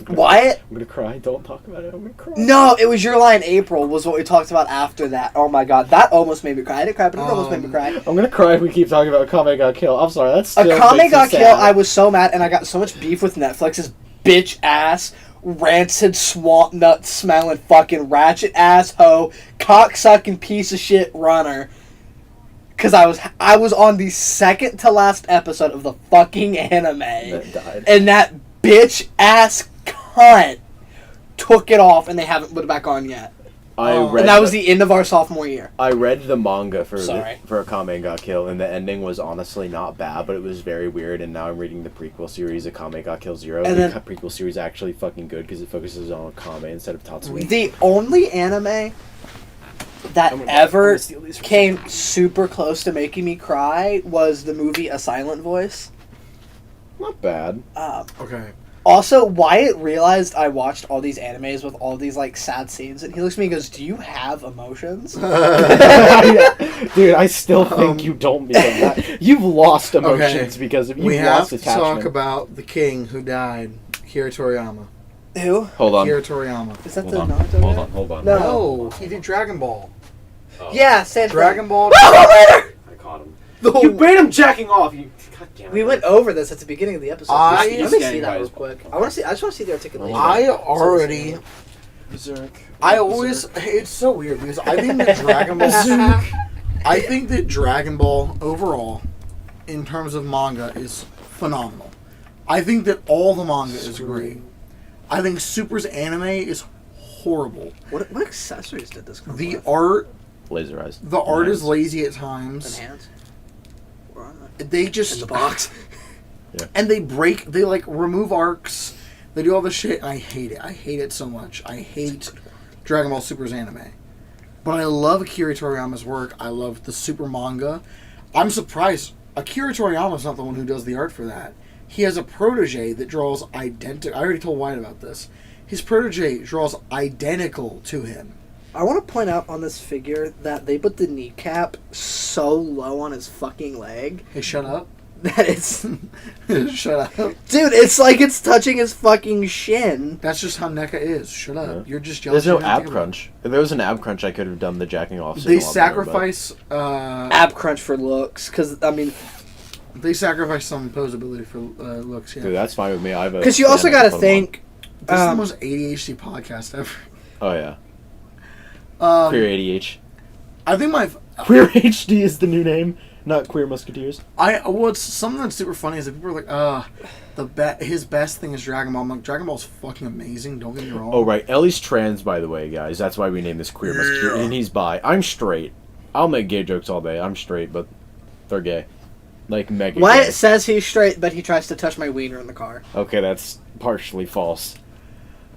Wyatt. I'm gonna cry. Don't talk about it. I'm gonna cry. No, it was Your Lie in April was what we talked about after that. Oh my god, that almost made me cry. I didn't cry, but it almost made me cry. I'm gonna cry if we keep talking about Akame Got Kill. I'm sorry. That's still Akame makes me Got Kill, sad. I was so mad, and I got so much beef with Netflix's bitch ass, rancid swamp nut smelling fucking ratchet ass hoe, cock sucking piece of shit runner. Cause I was on the second to last episode of the fucking anime, That died. and that bitch ass cunt took it off, and they haven't put it back on yet. I read. And that was the end of our sophomore year. I read the manga for Sorry. for Akame Got Kill, and the ending was honestly not bad, but it was very weird. And now I'm reading the prequel series, Akame Got Kill Zero. And the then- prequel series is actually fucking good because it focuses on Akame instead of Tatsumi. The only anime that I'm ever gonna steal these from came super close to making me cry was the movie A Silent Voice. Not bad. Okay. Also, Wyatt realized I watched all these animes with all these like sad scenes, and he looks at me and goes, "Do you have emotions?" Dude, I still think you don't because of that. You've lost emotions because of We you've have lost to attachment. talk about the king who died, Akira Toriyama. Who? Hold on. Akira Toriyama. Is that Hold the on. Naruto Hold guy? on. Hold on. No. No, he did Dragon Ball. Yeah, same Dragon Ball. I caught him. The- You made him jacking off. You. God damn it. We went over this at the beginning of the episode. I- Let me see that real quick. I just want to see the articulation. I already. Berserk. I always. It's so weird because I think that Dragon Ball. I think that Dragon Ball overall, in terms of manga, is phenomenal. I think that all the manga is great. I think Super's anime is horrible. What accessories did this come The with? art, Laser eyes. the art is Nice. lazy at times. Enhance? They just In the box? and they like remove arcs. They do all this shit. And I hate it. I hate it so much. I hate Dragon Ball Super's anime. But I love Akira Toriyama's work. I love the Super manga. I'm surprised Akira Toriyama's not the one who does the art for that. He has a protege that draws identical. I already told Wyatt about this. His protege draws identical to him. I want to point out on this figure that they put the kneecap so low on his fucking leg Hey, shut up. that it's... Shut up. Dude, it's like it's touching his fucking shin. That's just how NECA is. Shut up. Yeah. You're just jealous. There's no you didn't ab think about it. crunch. If there was an ab crunch, I could have done the jacking off. They scene a lot better, but- sacrifice. Ab crunch for looks, because, I mean... They sacrifice some posability for looks. Yeah. Dude, that's fine with me. I have a. Because you also fan got to of Pokemon. think... This is the most ADHD podcast ever. Oh yeah. Um, Queer ADH. I think my Queer HD is the new name, not Queer Musketeers. what's something that's super funny is that people are like, his best thing is Dragon Ball. I'm like, Dragon Ball's fucking amazing. Don't get me wrong. Oh right, Ellie's trans, by the way, guys. That's why we named this Queer Musketeer, and he's bi. I'm straight. I'll make gay jokes all day. I'm straight, but they're gay, like mega. Gay. Wyatt says he's straight, but he tries to touch my wiener in the car. Okay, that's partially false.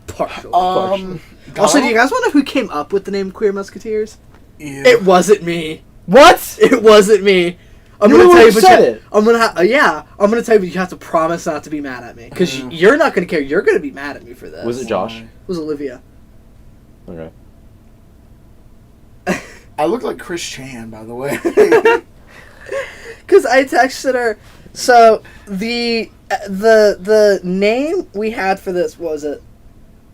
Partially. Donald? Also, do you guys want to know who came up with the name Queer Musketeers? Ew. It wasn't me. What? It wasn't me. I'm You gonna the tell one you, who but said you, it. I'm gonna yeah. I'm gonna tell you, but you have to promise not to be mad at me, because you're not gonna care. You're gonna be mad at me for this. Was it Josh? It was Olivia. Okay. I look like Chris Chan, by the way. Because I texted her. So the name we had for this was it,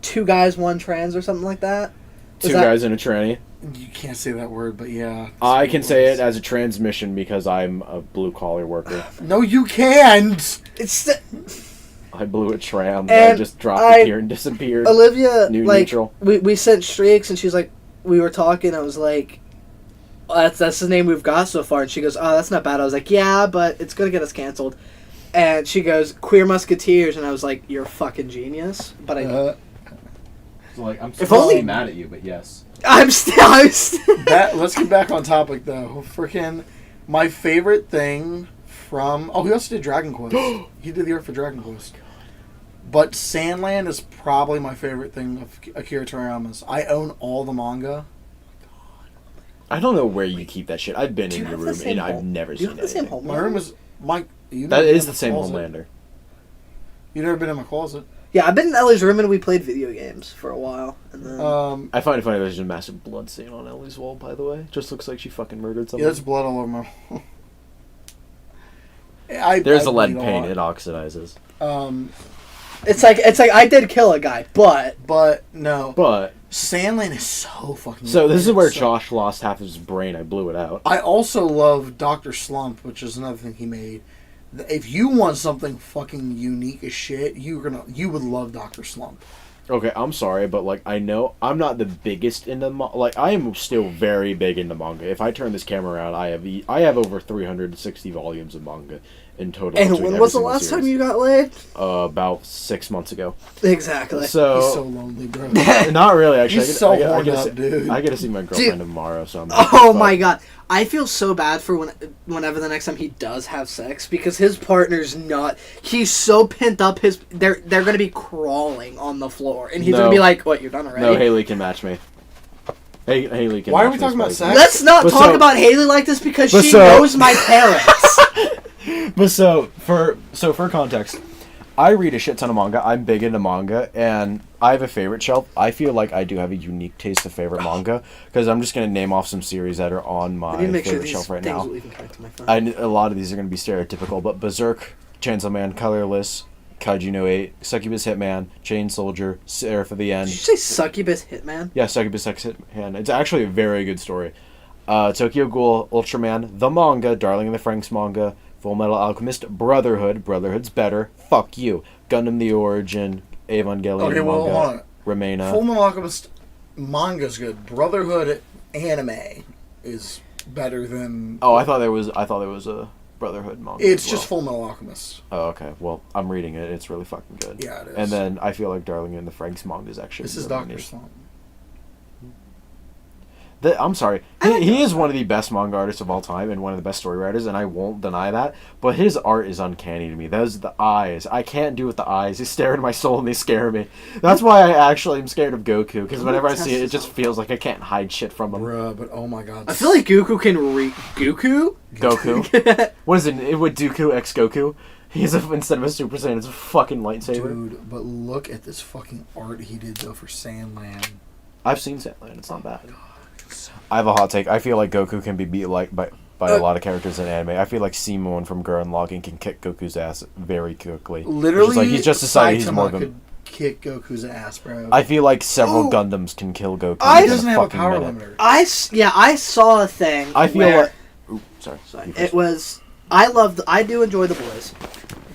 2 guys 1 trans or something like that. Was Two that- guys in a tranny. You can't say that word, but yeah. I can say it as a transmission because I'm a blue collar worker. No, you can't. It's I blew a tram. I And just dropped I- it here and disappeared. Olivia. New like neutral. we sent streaks, and she's like, we were talking. I was like, oh, that's the name we've got so far. And she goes, oh, that's not bad. I was like, yeah, but it's gonna get us canceled. And she goes, Queer Musketeers, and I was like, you're a fucking genius. But I, So, like, I'm If supposed only- to be mad at you, but yes. I'm still. Let's get back on topic though. Freaking, my favorite thing from he also did Dragon Quest. He did the art for Dragon Quest. But Sandland is probably my favorite thing of Akira Toriyama's. I own all the manga. I don't know where you keep that shit. I've been Do in you your have the room same and I've home- never Do you seen have the same anything. My room is Mike. That is the same Homelander. You never been in my closet. Yeah, I've been in Ellie's room and we played video games for a while. And then... I find it funny there's a massive blood stain on Ellie's wall, by the way. Just looks like she fucking murdered someone. Yeah, there's blood all over my wall. There's I a lead bleed paint, lot. it oxidizes. It's like I did kill a guy, but no. But, Sandland is so fucking so this is where so- Josh lost half his brain. I blew it out. I also love Dr. Slump, which is another thing he made. If you want something fucking unique as shit, you would love Dr. Slump. Okay, I'm sorry, but, like, I know I'm not the biggest into like, I am still very big into manga. If I turn this camera around, I have over 360 volumes of manga in total. and between when every was the single last time series. you got laid? About 6 months ago. Exactly. He's so So, lonely, bro. not really, actually. He's so I horned get to up, see, dude. I get to see my girlfriend tomorrow, so I'm Oh my god. I feel so bad for whenever the next time he does have sex because his partner's not. He's so pent up. They're gonna be crawling on the floor, and he's No. gonna be like, "What? You're done already?" No, Haley can match me. Haley can Why are match we me, talking about it's sex? Let's not But talk so- about Haley like this because But she so- knows my parents. But for context, I read a shit ton of manga. I'm big into manga, and I have a favorite shelf. I feel like I do have a unique taste of favorite manga because I'm just gonna name off some series that are on my I need to make sure favorite these shelf right things now. will even connect to my phone. A lot of these are gonna be stereotypical, but Berserk, Chainsaw Man, Colorless, Kaiju no 8, Succubus Hitman, Chain Soldier, Seraph of the End. Did you say Succubus Hitman? Yeah, Succubus Hitman. It's actually a very good story. Tokyo Ghoul, Ultraman, the manga, Darling in the Franxx manga, Full Metal Alchemist, Brotherhood. Brotherhood's better. Fuck you. Gundam the Origin, Evangelion Okay, well, hold manga, on. Remena. Full Metal Alchemist manga's good. Brotherhood anime is better than. Oh, I thought there was a Brotherhood manga. It's as well. just Full Metal Alchemist. Oh, okay. Well, I'm reading it. It's really fucking good. Yeah, it is. And then I feel like Darling in the Franxx manga is actually. This is really Dr. neat. Slump. I'm sorry. He is one of the best manga artists of all time and one of the best story writers, and I won't deny that. But his art is uncanny to me. Those the eyes. I can't do with the eyes. They stare into my soul and they scare me. That's why I actually am scared of Goku, because whenever I see it, it just feels like I can't hide shit from him. Bruh, but oh my god. I feel like Goku can Goku? Goku? What is it? It would Dooku X Goku? Instead of a Super Saiyan, it's a fucking lightsaber. Dude, but look at this fucking art he did though for Sandland. I've seen Sandland. It's not bad. I have a hot take. I feel like Goku can be beat like by a lot of characters in anime. I feel like Simon from Gurren Lagann can kick Goku's ass very quickly. Literally, like he's just decided he's more Saitama than. could kick Goku's ass, bro. I feel like several Oh. Gundams can kill Goku. I- he in doesn't have a fucking power minute. limiter. I saw a thing. I feel where, like. Ooh, sorry. You it first. was. I do enjoy the boys,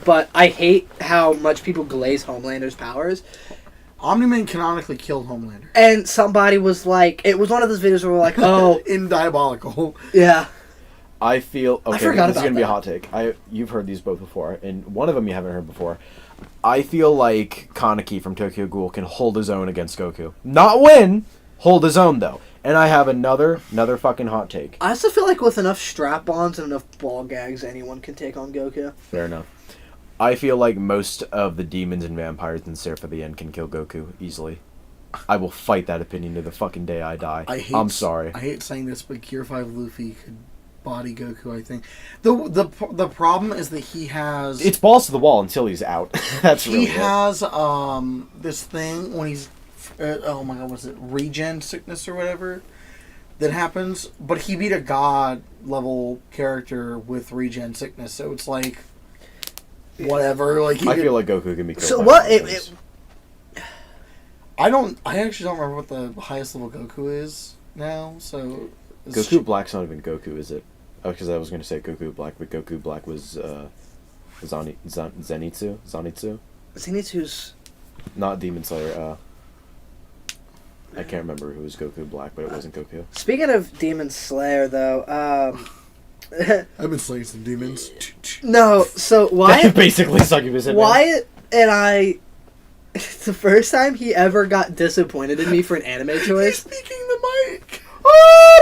but I hate how much people glaze Homelander's powers. Omni-Man canonically killed Homelander. And somebody was like, it was one of those videos where we're like, oh, In Diabolical. yeah. I feel okay. forgot This is about gonna be a that. hot take. You've heard these both before, and one of them you haven't heard before. I feel like Kaneki from Tokyo Ghoul can hold his own against Goku. Not win, hold his own though. And I have another fucking hot take. I also feel like with enough strap-ons and enough ball gags, anyone can take on Goku. Fair enough. I feel like most of the demons and vampires in Seraph of the End can kill Goku easily. I will fight that opinion to the fucking day I die. I'm sorry. I hate saying this, but Gear 5 Luffy could body Goku, I think. The problem is that he has... It's balls to the wall until he's out. That's really He it. has this thing when he's... oh my god, was it regen sickness or whatever? That happens, but he beat a god level character with regen sickness, so it's like... Whatever, like he I could- feel like Goku can be killed. So by what? monsters. I actually don't remember what the highest level Goku is now, so... Goku Black's not even Goku, is it? Oh, because I was going to say Goku Black, but Goku Black was Zenitsu? Zenitsu's... Not Demon Slayer. I can't remember who was Goku Black, but it wasn't Goku. Speaking of Demon Slayer, though, I've been slaying some demons. no, so Wyatt... Basically, Succubus Hitman. Wyatt and I... It's the first time he ever got disappointed in me for an anime He's choice. peeking the mic! Ah!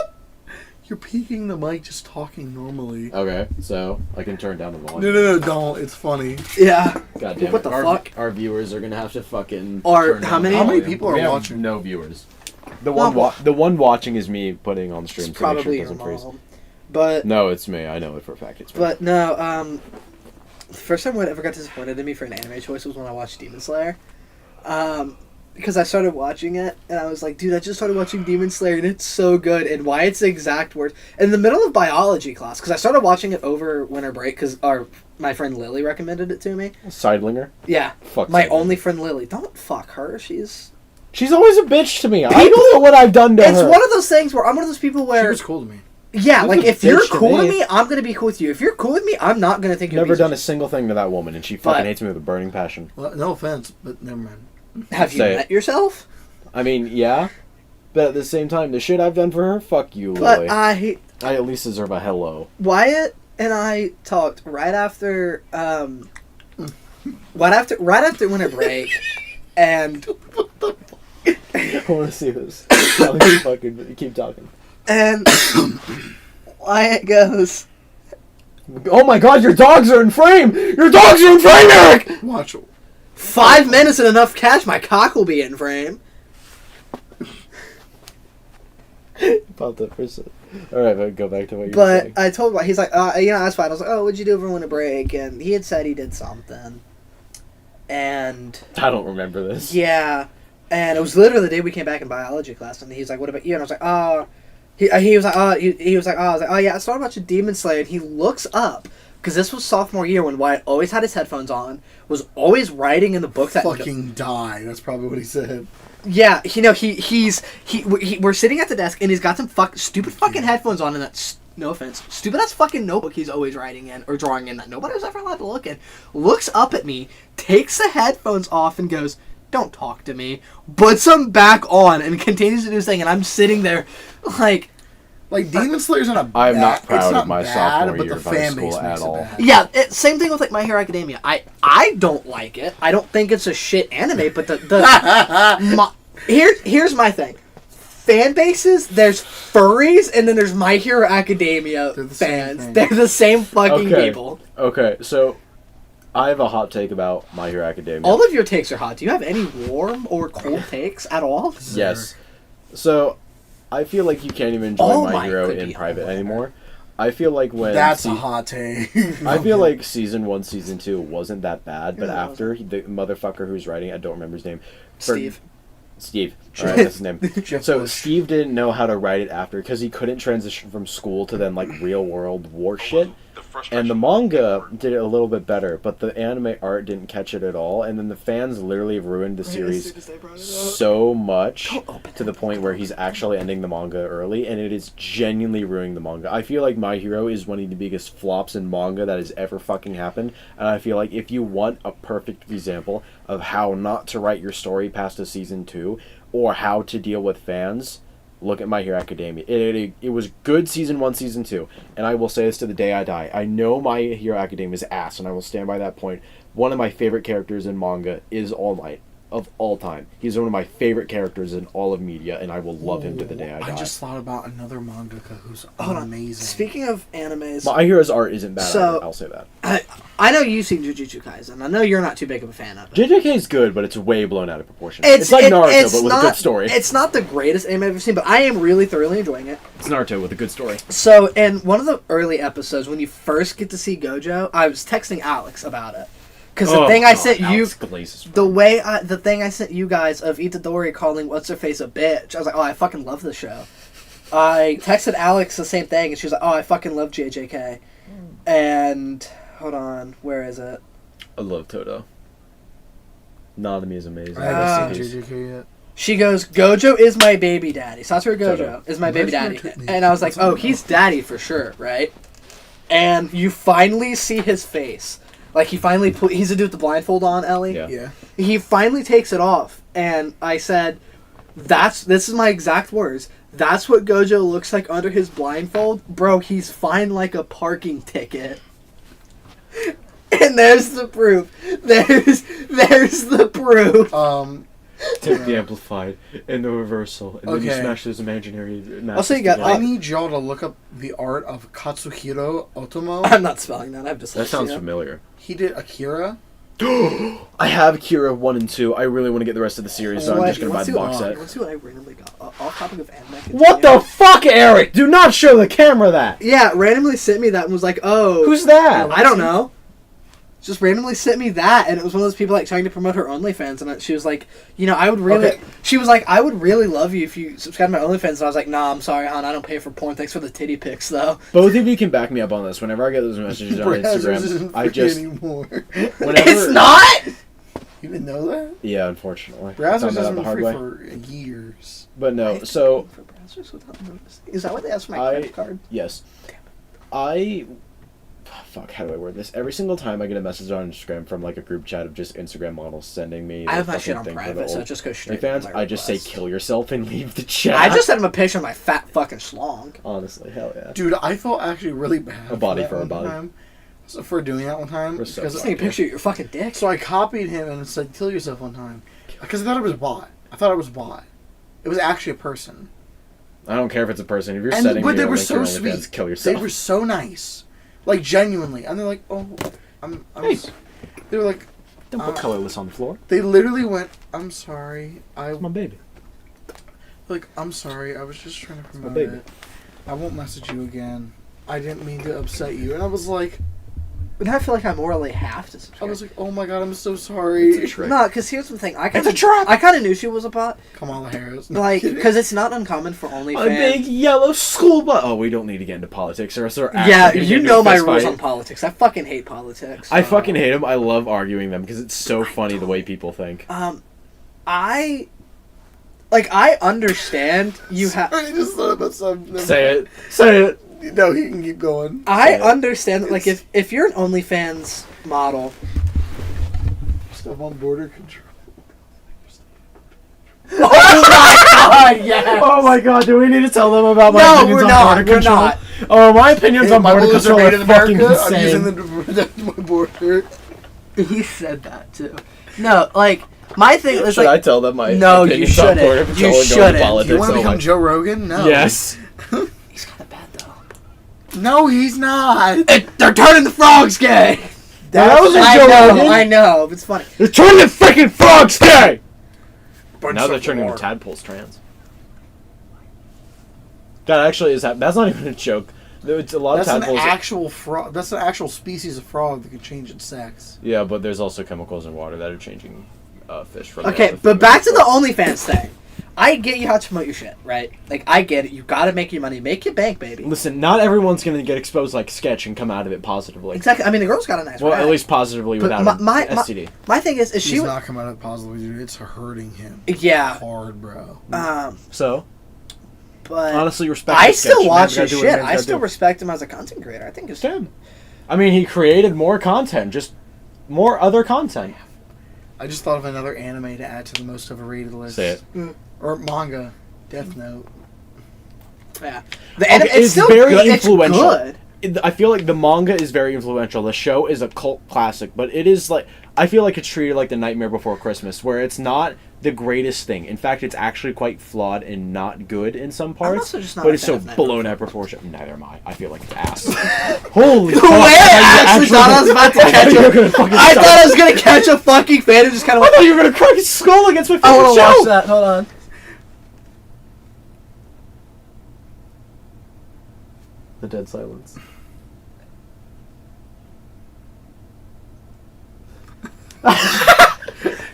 You're peeking the mic just talking normally. Okay, so I can turn down the volume. No, don't. It's funny. Yeah. God damn What it. the our, fuck? Our viewers are going to have to fucking. Are- turn how down many- the How many volume. people are We have watching? No viewers. The Not one the one watching is me putting on stream. It's to make sure probably it your doesn't freeze. mom. But No, it's me. I know it for a fact. It's me. But no, the first time what ever got disappointed in me for an anime choice was when I watched Demon Slayer. Because I started watching it, and I was like, dude, I just started watching Demon Slayer, and it's so good, and why it's the exact words. In the middle of biology class, because I started watching it over winter break, because my friend Lily recommended it to me. Sidelinger. Yeah. Fuck. My Sidelinger. only friend Lily. Don't fuck her, she's She's always a bitch to me. I don't know what I've done to her. It's one of those things where I'm one of those people She where... was cool to me. Yeah, She's like, a if you're bitch to cool to me. me, I'm gonna be cool with you. If you're cool with me, I'm not gonna think you're Never a piece of done a single thing to that woman, and she fucking hates me with a burning passion. Well, no offense, but never mind. Have you Say it. met yourself? I mean, yeah, but at the same time, the shit I've done for her, fuck you, But Lily. I at least deserve a hello. Wyatt and I talked right after winter break, and I want to see this. Fucking keep talking. and Wyatt goes, Oh my god, your dogs are in frame! Your dogs are in frame, Eric! Watch. 5 minutes and enough cash, my cock will be in frame. About that for a second. Alright, but go back to what you were But saying. I told him, he's like, that's fine. I was like, oh, what'd you do over winter break? And he had said he did something. And I don't remember this. yeah, and it was literally the day we came back in biology class, and he's like, "What about you?" And I was like, "Oh," he was like, "Oh," he was like, "Oh," I was like, "Oh yeah, I started watching Demon Slayer." And he looks up because this was sophomore year when Wyatt always had his headphones on, was always writing in the book that Fucking die. That's probably what he said. yeah, we're sitting at the desk and he's got some stupid fucking headphones on and that. No offense. Stupid ass fucking notebook he's always writing in or drawing in that nobody was ever allowed to look in. Looks up at me, takes the headphones off and goes, "Don't talk to me." Puts them back on and continues to do his thing, and I'm sitting there like Demon Slayer's not a I'm not it's proud not of my bad, sophomore but year the of high fan school base at makes it all. bad. yeah, same thing with like My Hero Academia. I don't like it. I don't think it's a shit anime, but here's my thing. Fan bases, there's furries, and then there's My Hero Academia They're the same fans. thing. They're the same fucking Okay. people. Okay, so I have a hot take about My Hero Academia. All of your takes are hot. Do you have any warm or cold takes at all? Yes. So, I feel like you can't even enjoy All My mine Hero could in be private whatever. anymore. I feel like when That's a hot take. I feel like season 1, season 2 wasn't that bad, but No, it after the motherfucker who's writing, I don't remember his name. Steve. Alright, that's his name. Jeff So Bush. Steve didn't know how to write it after because he couldn't transition from school to then like real world war shit. And the manga did it a little bit better, but the anime art didn't catch it at all. And then the fans literally ruined the series so much to the point where he's actually ending the manga early, and it is genuinely ruining the manga. I feel like My Hero is one of the biggest flops in manga that has ever fucking happened, and I feel like if you want a perfect example of how not to write your story past a season 2, or how to deal with fans, look at My Hero Academia. It was good season 1, season 2, and I will say this to the day I die. I know My Hero Academia is ass, and I will stand by that point. One of my favorite characters in manga is All Might, of all time. He's one of my favorite characters in all of media, and I will love him to the day I die. I just thought about another mangaka who's Hold on. amazing. Speaking of animes, My Hero's art isn't bad So- either, I'll say that. I know you've seen Jujutsu Kaisen. I know you're not too big of a fan of it. JJK is good, but it's way blown out of proportion. It's like Naruto, but with a good story. It's not the greatest anime I've ever seen, but I am really thoroughly enjoying it. It's Naruto with a good story. So, in one of the early episodes, when you first get to see Gojo, I was texting Alex about it. Because the thing I sent you, the thing I sent you guys of Itadori calling what's her face a bitch, I was like, oh, I fucking love this show. I texted Alex the same thing, and she was like, oh, I fucking love JJK. And hold on, where is it? I love Toto. Nanami is amazing. I haven't seen JJK yet. She goes, Gojo is my baby daddy. Satoru Gojo Toto. is my baby daddy. Where's your kidney? And I was like, What's oh, on he's daddy for sure, right? And you finally see his face. Like, he finally he's a dude with the blindfold on, Ellie. Yeah. Yeah. He finally takes it off. And I said, this is my exact words. That's what Gojo looks like under his blindfold. Bro, he's fine like a parking ticket. And there's the proof. There's the proof. Take the amplified and the reversal, and then you Okay. smash those imaginary Also, you got- I together. need y'all to look up the art of Katsuhiro Otomo. I'm not spelling that. I'm just That sounds familiar. He did Akira. I have Kira 1 and 2. I really want to get the rest of the series, so I'm just going to buy the box set. Let's see what I randomly got. Off topic of anime. What the fuck, Eric? Do not show the camera that. Yeah, randomly sent me that and was like, oh. Who's that? I don't know. Just randomly sent me that, and it was one of those people like trying to promote her OnlyFans, and she was like, you know, I would really. Okay. She was like, I would really love you if you subscribe to my OnlyFans. And I was like, nah, I'm sorry, hon, I don't pay for porn. Thanks for the titty pics, though. Both of you can back me up on this. Whenever I get those messages on Instagram, I just anymore. whenever It's not. You didn't know that? Yeah, unfortunately. Brazzers Found that out has the been hard free way. for years. But no, so For browsers without noticing. Is that what they asked for my I- credit card? yes, I. Fuck, how do I word this? Every single time I get a message on Instagram from like a group chat of just Instagram models sending me, I have my fucking shit on thing for private, the so it old just goes straight. fans, to my I just say request. kill yourself and leave the chat. I just sent him a picture of my fat fucking schlong. honestly, hell yeah. Dude, I felt actually really bad. A body that for a one body. time. So for doing that one time. For so because Just take a picture of your fucking dick. So I copied him and said, kill yourself one time. Because I thought it was bot. It was actually a person. I don't care if it's a person. If you're And setting but me they a were link so to OnlyFans, sweet. kill They yourself. were so nice. Like, genuinely. And they're like, oh, I'm Hey. they were like, Don't put colorless on the floor. they literally went, I'm sorry. It's my baby. Like, I'm sorry. I was just trying to promote baby. it. I won't message you again. I didn't mean to upset you. And I was like, But now I feel like I morally have to I subscribe. was like, oh my god, I'm so sorry. It's a trick. No, because here's the thing. I It's a trap. kind of knew she was a bot. Kamala Harris. Like, because it's not uncommon for A big OnlyFans. yellow school bus. Oh, we don't need to get into politics, or else we're actually Yeah, gonna get you into know a my fist rules fight. on politics. I fucking hate politics. I fucking hate them. I love arguing them because it's so funny the way people think. I understand you have. I just thought about something. Say it. Say it. No, he can keep going. I understand that, like, if you're an OnlyFans model, Stuff on border control. yes. Oh my god, do we need to tell them about my No, opinions we're on not. border We're control? not. Oh, my opinions Hey, on my border bullets are control made are in fucking America. I'm insane. using them to protect my border. He said that too. No, like my thing is Should like I tell them my No, you opinions on border shouldn't. control You and go into shouldn't. politics? You want to Oh become my- Joe Rogan? No. Yes. he's kind of bad though. No, he's not. They're turning the frogs gay. That was a I Joe know, Rogan. I know. It's funny. They're turning the freaking frogs gay! Bunch Now they're of turning the war. tadpoles trans. That actually is that's not even a joke. It's a lot That's of an tadpoles. actual frog. That's an actual species of frog that can change its sex. Yeah, but there's also chemicals in water that are changing fish from Okay, the but back to the OnlyFans thing. I get you how to promote your shit, right? Like, I get it. You gotta make your money. Make your bank, baby. Listen, not everyone's gonna get exposed like Sketch and come out of it positively. Exactly. I mean, the girl's got a nice Well, rag. at least positively But without my- an STD. My thing is She's she... not coming out positively, dude. It's hurting him. Yeah. Hard, bro. So, But... honestly, respect. I to Sketch. still Man, watch gotta his do what shit. a man's I gotta still do. respect him as a content creator. I think it's... Damn. I mean, he created more content, just more other content. I just thought of another anime to add to the most overrated list. Say it. Or manga. Death Note. Yeah. The anime, Okay, it's still very good. influential. It's good. I feel like the manga is very influential. The show is a cult classic, but it is like I feel like it's treated like The Nightmare Before Christmas, where it's not the greatest thing. In fact, it's actually quite flawed and not good in some parts. also just not but a it's fan so of Nightmare blown out of proportion. Neither am I. I feel like it's ass. Holy The fuck! way I actually thought I was about to catch you were a... gonna fucking I stop. thought I was gonna catch a fucking fan and just kind of I like... thought you were gonna crack his skull against my I favorite want to show. watch that. Hold on. The dead silence.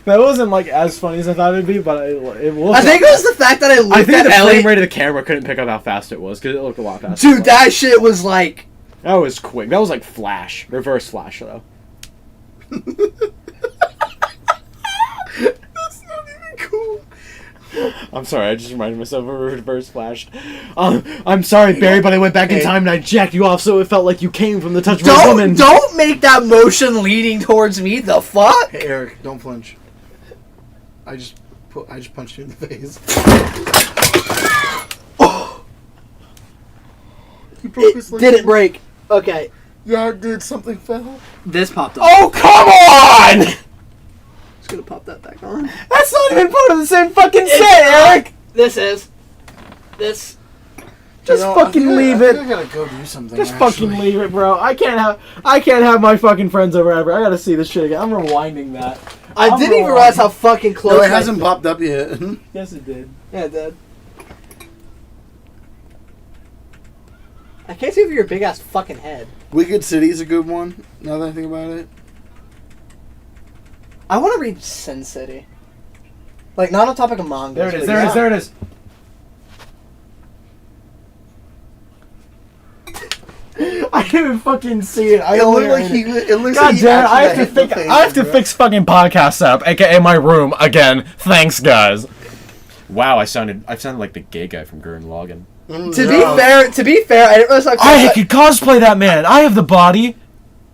That wasn't like as funny as I thought it'd be, but it was. I think it was the fact that I looked I think at the Ellie. frame rate of the camera couldn't pick up how fast it was because it looked a lot faster. Dude, that shit was like... That was quick. That was like Flash, reverse Flash though. That's not even cool. I'm sorry, I just reminded myself of a reverse Flash. I'm sorry, Barry, but I went back in Hey. time and I jacked you off, so it felt like you came from the touch of a woman. Don't make that motion leading towards me. The fuck? Hey, Eric, don't flinch. I just punched you in the face. You broke his leg. Didn't break. Okay, Yeah, dude, something fell. this popped up. Oh, come on! Just gonna pop that back on. That's not even part of the same fucking set, Eric! This is. This. Just fucking leave it. I gotta go do something. Just actually. fucking leave it, bro. I can't have my fucking friends over ever. I gotta see this shit again. I'm rewinding that. I didn't even realize how fucking close. No, it hasn't popped up yet. Yes, it did. Yeah, it did. I can't see over your big ass fucking head. Wicked City's a good one. Now that I think about it. I want to read Sin City. Like, not on topic of manga. There it is. There it is. I didn't even fucking see it. It looks like he. It looks God like he damn it! I actually have to hit the fix. face, I have to bro. fix fucking podcast setup, aka my room again. Thanks, guys. Wow, I sounded like the gay guy from Gurren Lagann. To be fair, I didn't realize how close I could cosplay that man. I have the body.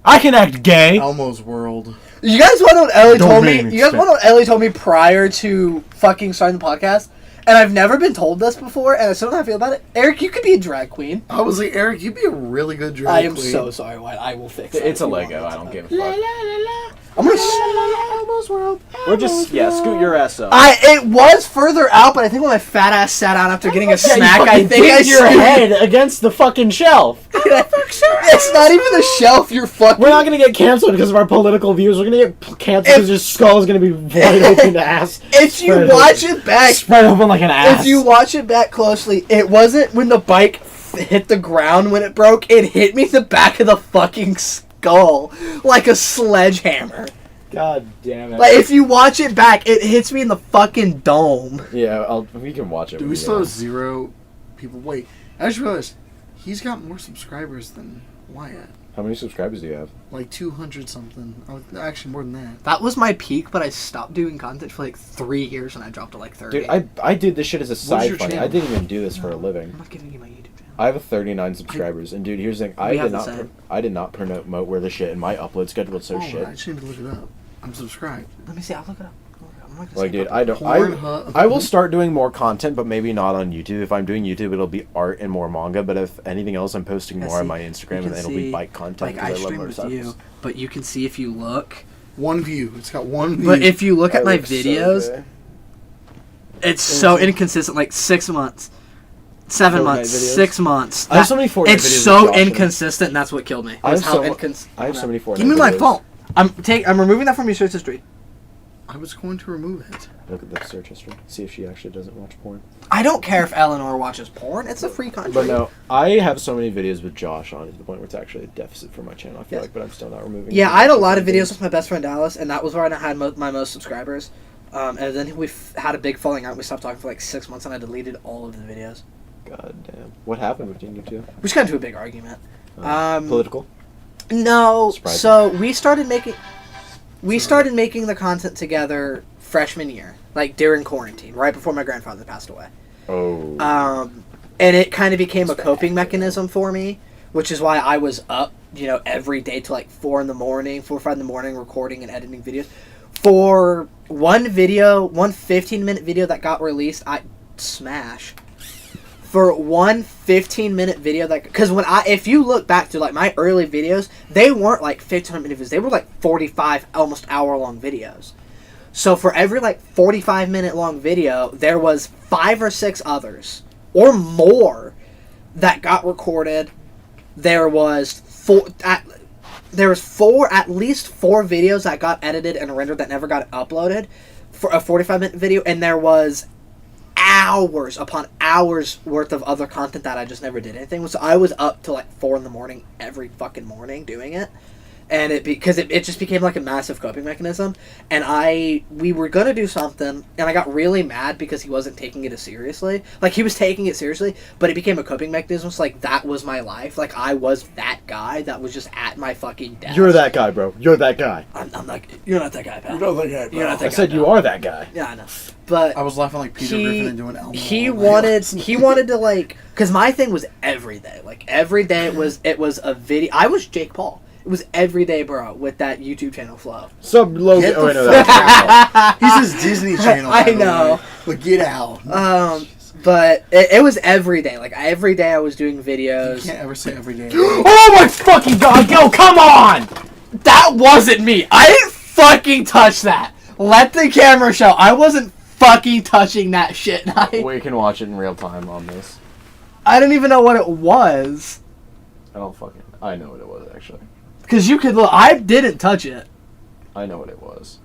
I can act gay. Elmo's World. You guys want to know what Ellie told me? Domain You guys want to know what Ellie told me prior to fucking starting the podcast? And I've never been told this before, and I still don't know how I feel about it. Eric, you could be a drag queen. I was like, Eric, you'd be a really good drag I am queen. so sorry, White. I will fix it. It's a Lego. I don't give a fuck. I'm gonna. Elmo's World. We're just scoot your ass up. It was further out, but I think when my fat ass sat down after getting a snack, I think I your head against the fucking shelf. It's not even the shelf. You're fucking. We're not gonna get canceled because of our political views. We're gonna get canceled because your skull is gonna be wide open ass. If you Spread watch it back, spread open like an ass. if you watch it back closely, it wasn't when the bike hit the ground when it broke. It hit me in the back of the fucking skull like a sledgehammer. God damn it. Like if you watch it back, it hits me in the fucking dome. Yeah, we can watch it. Do we still have 0 people? Wait, I just realized he's got more subscribers than Wyatt. How many subscribers do you have? Like 200 something. Oh, actually, more than that. That was my peak, but I stopped doing content for like 3 years and I dropped to like 30. Dude, I did this shit as a your side funny. channel? I didn't even do this for a living. I'm not giving you my YouTube channel. I have 39 subscribers, and dude, here's the thing: We have the same. I did not promote where the shit, and my upload schedule is so shit. I just need to look it up. I'm subscribed. Let me see. I'll look it up. I'm not gonna Like, say dude, it. I don't. Pornhub. I will start doing more content, but maybe not on YouTube. If I'm doing YouTube, it'll be art and more manga. But if anything else, I'm posting Yeah, more on see, my you Instagram, can and it'll be see, bike content Like I because I love stream with motorcycles. you, but you can see if you look. 1 view. It's got 1 view. But if you look at I my look so videos, gay. it's so inconsistent. Like 6 months, 7 Fortnite months, videos? 6 months. I have so many Fortnite It's videos so with Josh in it. inconsistent. And that's what killed me. I have Was how so- inconsistent. I have so many Fortnite Give me my videos. phone. I'm removing that from your search history. I was going to remove it. Look at the search history. See if she actually doesn't watch porn. I don't care if Eleanor watches porn. It's a free country. But no, I have so many videos with Josh on it to the point where it's actually a deficit for my channel. I feel Yes. like, but I'm still not removing. Yeah, it. I had a lot of videos with my best friend Dallas, and that was where I had my most subscribers. And then we had a big falling out. We stopped talking for like 6 months, and I deleted all of the videos. God damn. What happened between you two? We just got into a big argument. Political? No, Surprising. so we started making the content together freshman year, like during quarantine, right before my grandfather passed away. Oh. And it kind of became a coping mechanism for me, which is why I was up, every day till like 4 or 5 in the morning, recording and editing videos. For one 15-minute video that got released, smash. For one 15-minute video because if you look back to like my early videos, they weren't like 15-minute videos, they were like 45, almost hour-long videos. So for every like 45-minute long video, there was 5 or 6 others or more that got recorded. There was at least 4 videos that got edited and rendered that never got uploaded for a 45-minute video, and there was hours upon hours worth of other content that I just never did anything with. So I was up till like 4 in the morning every fucking morning doing it. And it just became like a massive coping mechanism. And we were gonna do something, and I got really mad because he wasn't taking it as seriously. Like, he was taking it seriously, but it became a coping mechanism. So like, that was my life. Like, I was that guy that was just at my fucking desk. You're that guy, bro. You're that guy. I'm not. You're not that guy, pal. You're not that guy, bro. You're not that I guy, said you pal. are that guy. Yeah, I know. But I was laughing like Peter Griffin and doing Elmo. he all night. wanted to like, because my thing was every day. Like every day it was a video. I was Jake Paul. It was every day, bro, with that YouTube channel flow. Sub Logan. Get the Oh, wait, no, fuck that's He says Disney Channel. I by the know. way. But get out. But it was every day. Like every day I was doing You videos. can't ever say every day. Oh my fucking god! Yo, come on! That wasn't me. I didn't fucking touch that. Let the camera show. I wasn't fucking touching that shit. We can watch it in real time on this. I don't even know what it was. I know what it was, actually. Because you could look. I didn't touch it. I know what it was.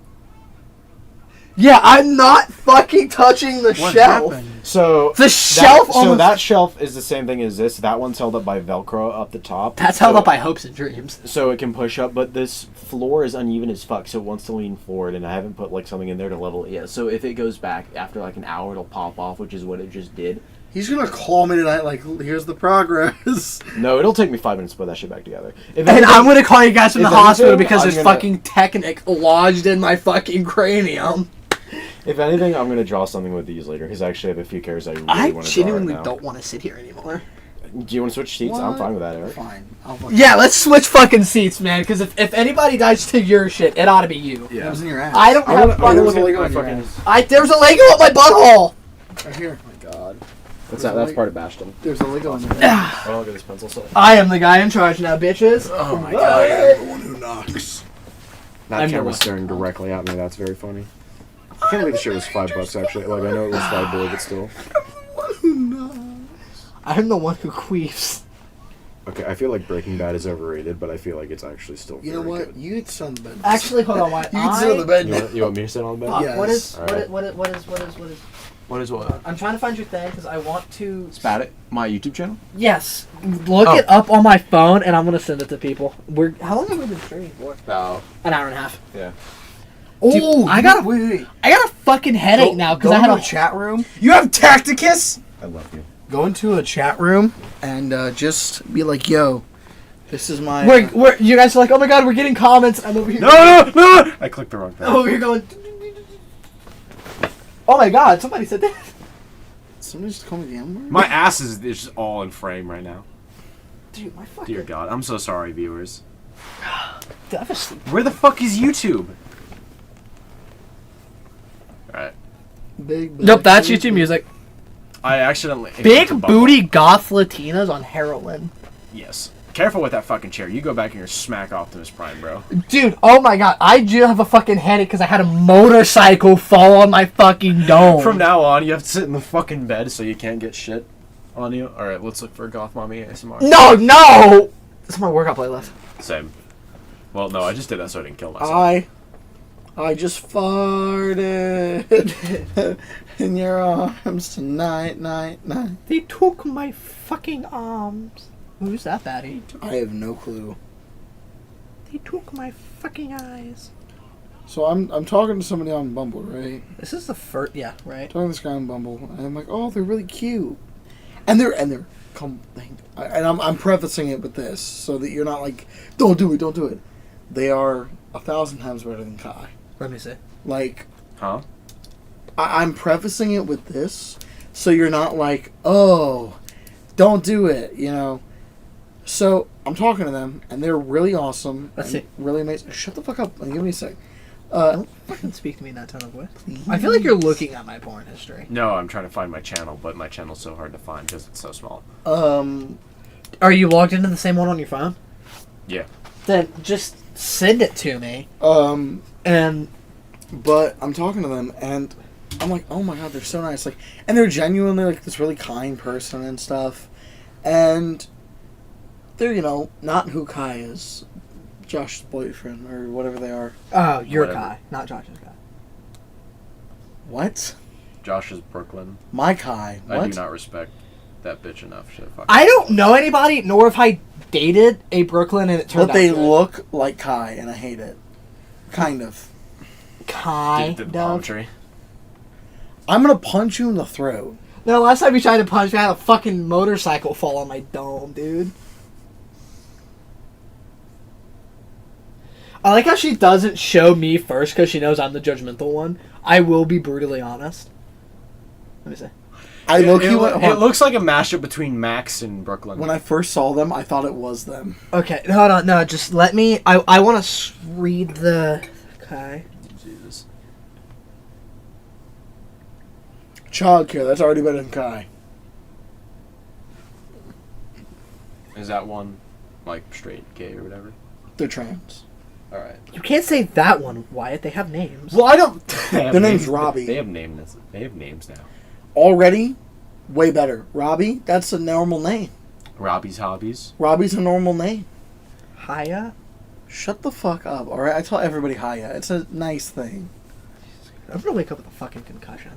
Yeah, I'm not fucking touching the What shelf. happened? So The shelf so almost... that shelf is the same thing as this. That one's held up by Velcro up the top. That's held So- up by hopes and dreams. So it can push up, but this floor is uneven as fuck, so it wants to lean forward, and I haven't put like something in there to level it yet. So if it goes back after like an hour, it'll pop off, which is what it just did. He's gonna call me tonight like, here's the progress. No, it'll take me 5 minutes to put that shit back together. If And anything- I'm gonna call you guys from the if hospital anything, because I'm there's gonna- fucking Technic lodged in my fucking cranium. If anything, I'm gonna draw something with these later because I actually have a few characters I really I want to draw right genuinely now. don't want to sit here anymore. Do you want to switch seats? I'm What? fine with that, Eric. Fine. Yeah, let's switch fucking seats, man. Because if anybody dies to your shit, it ought to be you. It was in your ass. I don't I have wanna- I fucking. wanna Lego my in your fucking- ass. There's a Lego up my butthole. Right here. Oh my god. What's that? That's part of Bastion. There's a Lego in your ass. I'll get this pencil set. I am the guy in charge now, bitches. Oh my god, I'm the one who knocks. That I'm the camera's one. staring directly at me. That's very funny. I can't believe the shit was $5 actually. Like I know it was $5, but still. I'm the one who queefs. Okay, I feel like Breaking Bad is overrated, but I feel like it's actually still. You know very what? Good. You could sit on the bed. Actually, hold on. Why? You can sit on the bed. You want me to sit on the bed? Fuck, Yes. what is Alright. what is What is what? I'm trying to find your thing because I want to. Spat it. My YouTube channel. Yes, look Oh. it up on my phone and I'm gonna send it to people. How long have we been streaming for? Oh. An hour and a half. Yeah. Dude, I got a wait. I got a fucking headache now because I had into a a chat room. You have Tacticus. I love you. Go into a chat room and just be like, "Yo, this is my." We're you guys are like, oh my god, we're getting comments. I'm over here. No! I clicked the wrong thing. I'm over here going. Oh my god, somebody said that. Somebody just call me the N-word? My ass is just all in frame right now. Dude, my fucking. Dear God, I'm so sorry, viewers. Dude, I have a sleep. Where the fuck is YouTube? Alright. Big. Nope, that's YouTube music. I accidentally... Big booty goth Latinas on heroin. Yes. Careful with that fucking chair. You go back in your smack Optimus Prime, bro. Dude, oh my god, I do have a fucking headache because I had a motorcycle fall on my fucking dome. From now on, you have to sit in the fucking bed so you can't get shit on you. Alright, let's look for Goth Mommy ASMR. No! This is my workout playlist. Same. Well, no, I just did that so I didn't kill myself. I just farted in your arms tonight, night. They took my fucking arms. Who's that baddie? I have no clue. They took my fucking eyes. So I'm talking to somebody on Bumble, right? This is the first, yeah, right? Talking to this guy on Bumble, and I'm like, oh, they're really cute, and they're I'm prefacing it with this so that you're not like, don't do it. They are 1,000 times better than Kai. Let me see. Like, Huh? I'm prefacing it with this so you're not like, oh, don't do it, you know. So I'm talking to them, and they're really awesome. Let's and see. Really amazing. Shut the fuck up and give me a sec. Don't fucking speak to me in that tone of voice. I feel like you're looking at my porn history. No, I'm trying to find my channel, but my channel's so hard to find because it's so small. Are you logged into the same one on your phone? Yeah. Then just send it to me. And But I'm talking to them, and I'm like, oh my god, they're so nice. Like, and they're genuinely like this really kind person and stuff. And they're, you know, not who Kai is, Josh's boyfriend or whatever they are. oh, you're Whatever. Kai, not Josh's Kai. What? Josh is Brooklyn. My Kai. What? I do not respect that bitch enough. Shit, fuck. I don't know anybody, nor have I dated a Brooklyn, and it turned But they out good. look like Kai, and I hate it. Kind of. kind Did the palm of. tree. I'm gonna punch you in the throat. No, last time you tried to punch me, I had a fucking motorcycle fall on my dome, dude. I like how she doesn't show me first because she knows I'm the judgmental one. I will be brutally honest. Let me see. I low-key went. It looks like a mashup between Max and Brooklyn. When I first saw them, I thought it was them. Okay, hold on. No, just let me. I want to read the. Okay. Jesus. Childcare. That's already better than Kai. Is that one like straight gay or whatever? They're trans. All right. You can't say that one, Wyatt. They have names. Well, I don't. Their name's Robbie. They have names. They have names now. Already, Way better. Robbie, that's a normal name. Robbie's Hobbies. Robbie's a normal name. Hiya? Shut the fuck up, alright? I tell everybody hiya. It's a nice thing. I'm gonna wake up with a fucking concussion.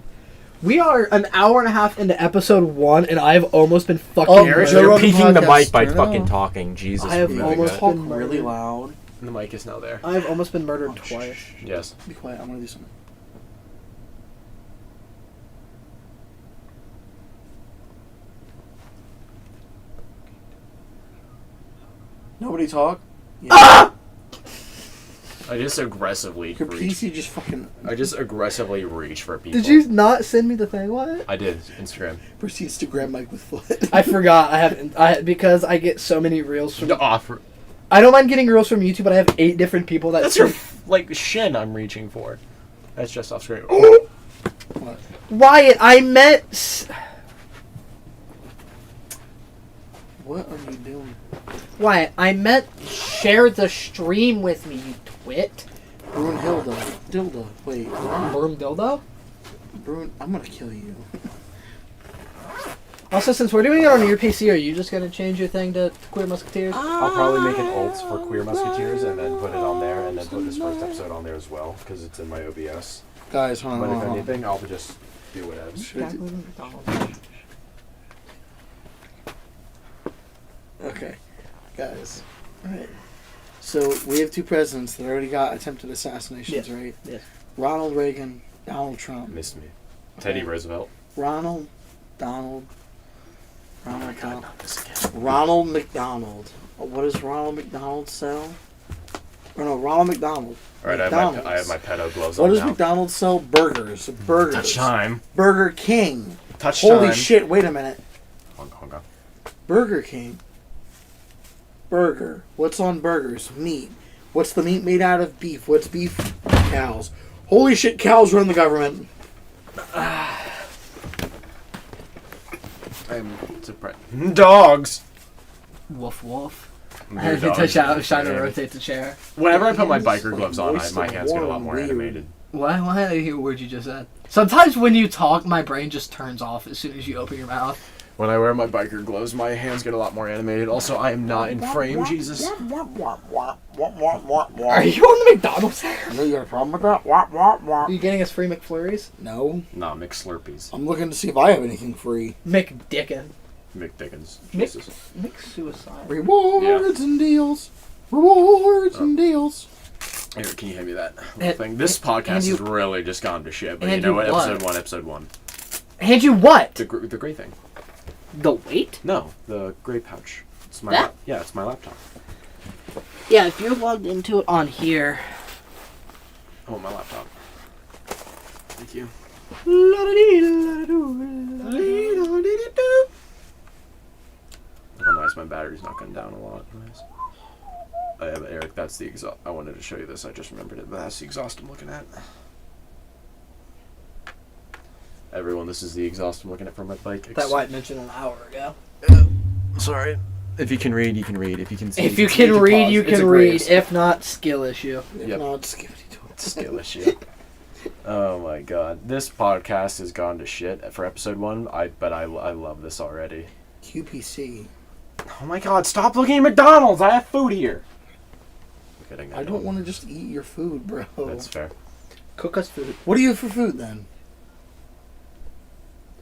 We are an hour and a half into episode 1, and I've almost been fucking Eric, Joe you're Rogan peeking the podcast. mic by I know. fucking talking. Jesus. I have really almost good. Talk been really murdered. loud. And the mic is now there. I've almost been murdered Oh, twice. Yes. Be quiet, I'm gonna do something. Nobody talk? Yeah. I just aggressively Your reach. PC just fucking I just aggressively reach for people. Did you not send me the thing? What? I did. Instagram. proceeds to grab Mike with foot. I forgot. I haven't. Because I get so many reels from. The offer. I don't mind getting reels from YouTube, but I have 8 different people that. That's your like shin I'm reaching for. That's just off screen. What? Wyatt, I meant. What are you doing? Wyatt, I meant share the stream with me, you twit. Brunhilde. Dilda. Wait. Broom dildo. I'm gonna kill you. Also, since we're doing it on your PC, are you just gonna change your thing to Queermuskateers? I'll probably make an alt for Queermuskateers and then put it on there and then put this first episode on there as well because it's in my OBS. Guys, hold on. But if hold on. anything, I'll just do whatever. Should I do- Okay, guys. Alright. So, we have 2 presidents that already got attempted assassinations, Yes. right? Yes. Ronald Reagan, Donald Trump. Missed me. Teddy Roosevelt. Ronald McDonald. Not this again. Ronald McDonald. What does Ronald McDonald sell? Or no, Ronald McDonald. Alright, I have my pedo gloves What on does now. McDonald's sell? Burgers. Burgers. Touch time. Burger King. Touch Holy time. shit, wait a minute. Hold on. Burger King. Burger. What's on burgers? Meat. What's the meat made out of? Beef. What's beef? Cows. Holy shit, cows run the government. I'm surprised. Dogs! Woof woof. I They're had to dogs. touch out. I was trying to Yeah. rotate the chair. Whenever I put my Hands biker like gloves on, moist my and hands get a lot warm more and weird. animated. Why did I hear what you just said? Sometimes when you talk, my brain just turns off as soon as you open your mouth. When I wear my biker gloves, my hands get a lot more animated. Also, I am not in frame, Jesus. Are you on the McDonald's there? You got a problem with that? Wah, wah, wah. Are you getting us free McFlurries? No. Nah, McSlurpees. I'm looking to see if I have anything free. McDickin. McDickens. Mick- Jesus. McSuicide. Rewards and deals. Rewards and deals. Here, can you hand me that And- thing? This podcast and you- has really just gone to shit. But you and know you what? what? Episode one. And you what? The gray thing. The weight? No, the gray pouch. It's my That? yeah, it's my laptop. Yeah, if you're logged into it on here. Oh, my laptop. Thank you. Oh, nice. My battery's not going down a lot. Nice. Oh, yeah, but Eric, that's the exhaust. I wanted to show you this. I just remembered it, but that's the exhaust I'm looking at. Everyone, this is the exhaust I'm looking at for my bike. That White mentioned an hour ago. Sorry. If you can read, you can read. If you can see, If you can read, pause. you It's can a read. grace. If not, skill issue. If Yep. not, skippity toilet. It's a skill issue. Oh my god, this podcast has gone to shit for episode 1. But I love this already. QPC. Oh my god, stop looking at McDonald's! I have food here! I'm kidding, I don't want to just eat your food, bro. That's fair. Cook us food. What do you have for food then?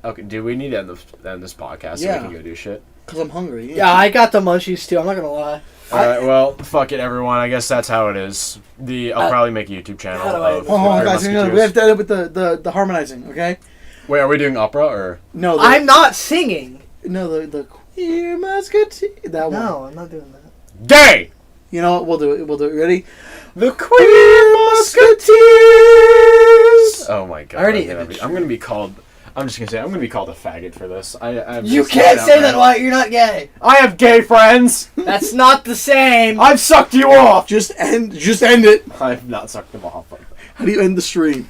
Okay, do we need to end this podcast so Yeah. we can go do shit? Because I'm hungry. Yeah, I got the munchies too. I'm not gonna lie. Alright, well, fuck it, everyone. I guess that's how it is. I'll probably make a YouTube channel how do I- of Hold on, Queer guys. hang on. Musketeers. We have to edit with the harmonizing, okay? Wait, are we doing opera or? No, I'm not singing. no, the Queer Musketeers. That one. No, I'm not doing that. Gay! You know what? We'll do it. We'll do it. Ready? The Queer Musketeers! Oh my god. Already I'm gonna be called. I'm just gonna say I'm gonna be called a faggot for this. I'm You just can't saying say out that, now. White. You're not gay. I have gay friends. That's not the same. I've sucked you off. Just end it. I've not sucked them off. How do you end the stream?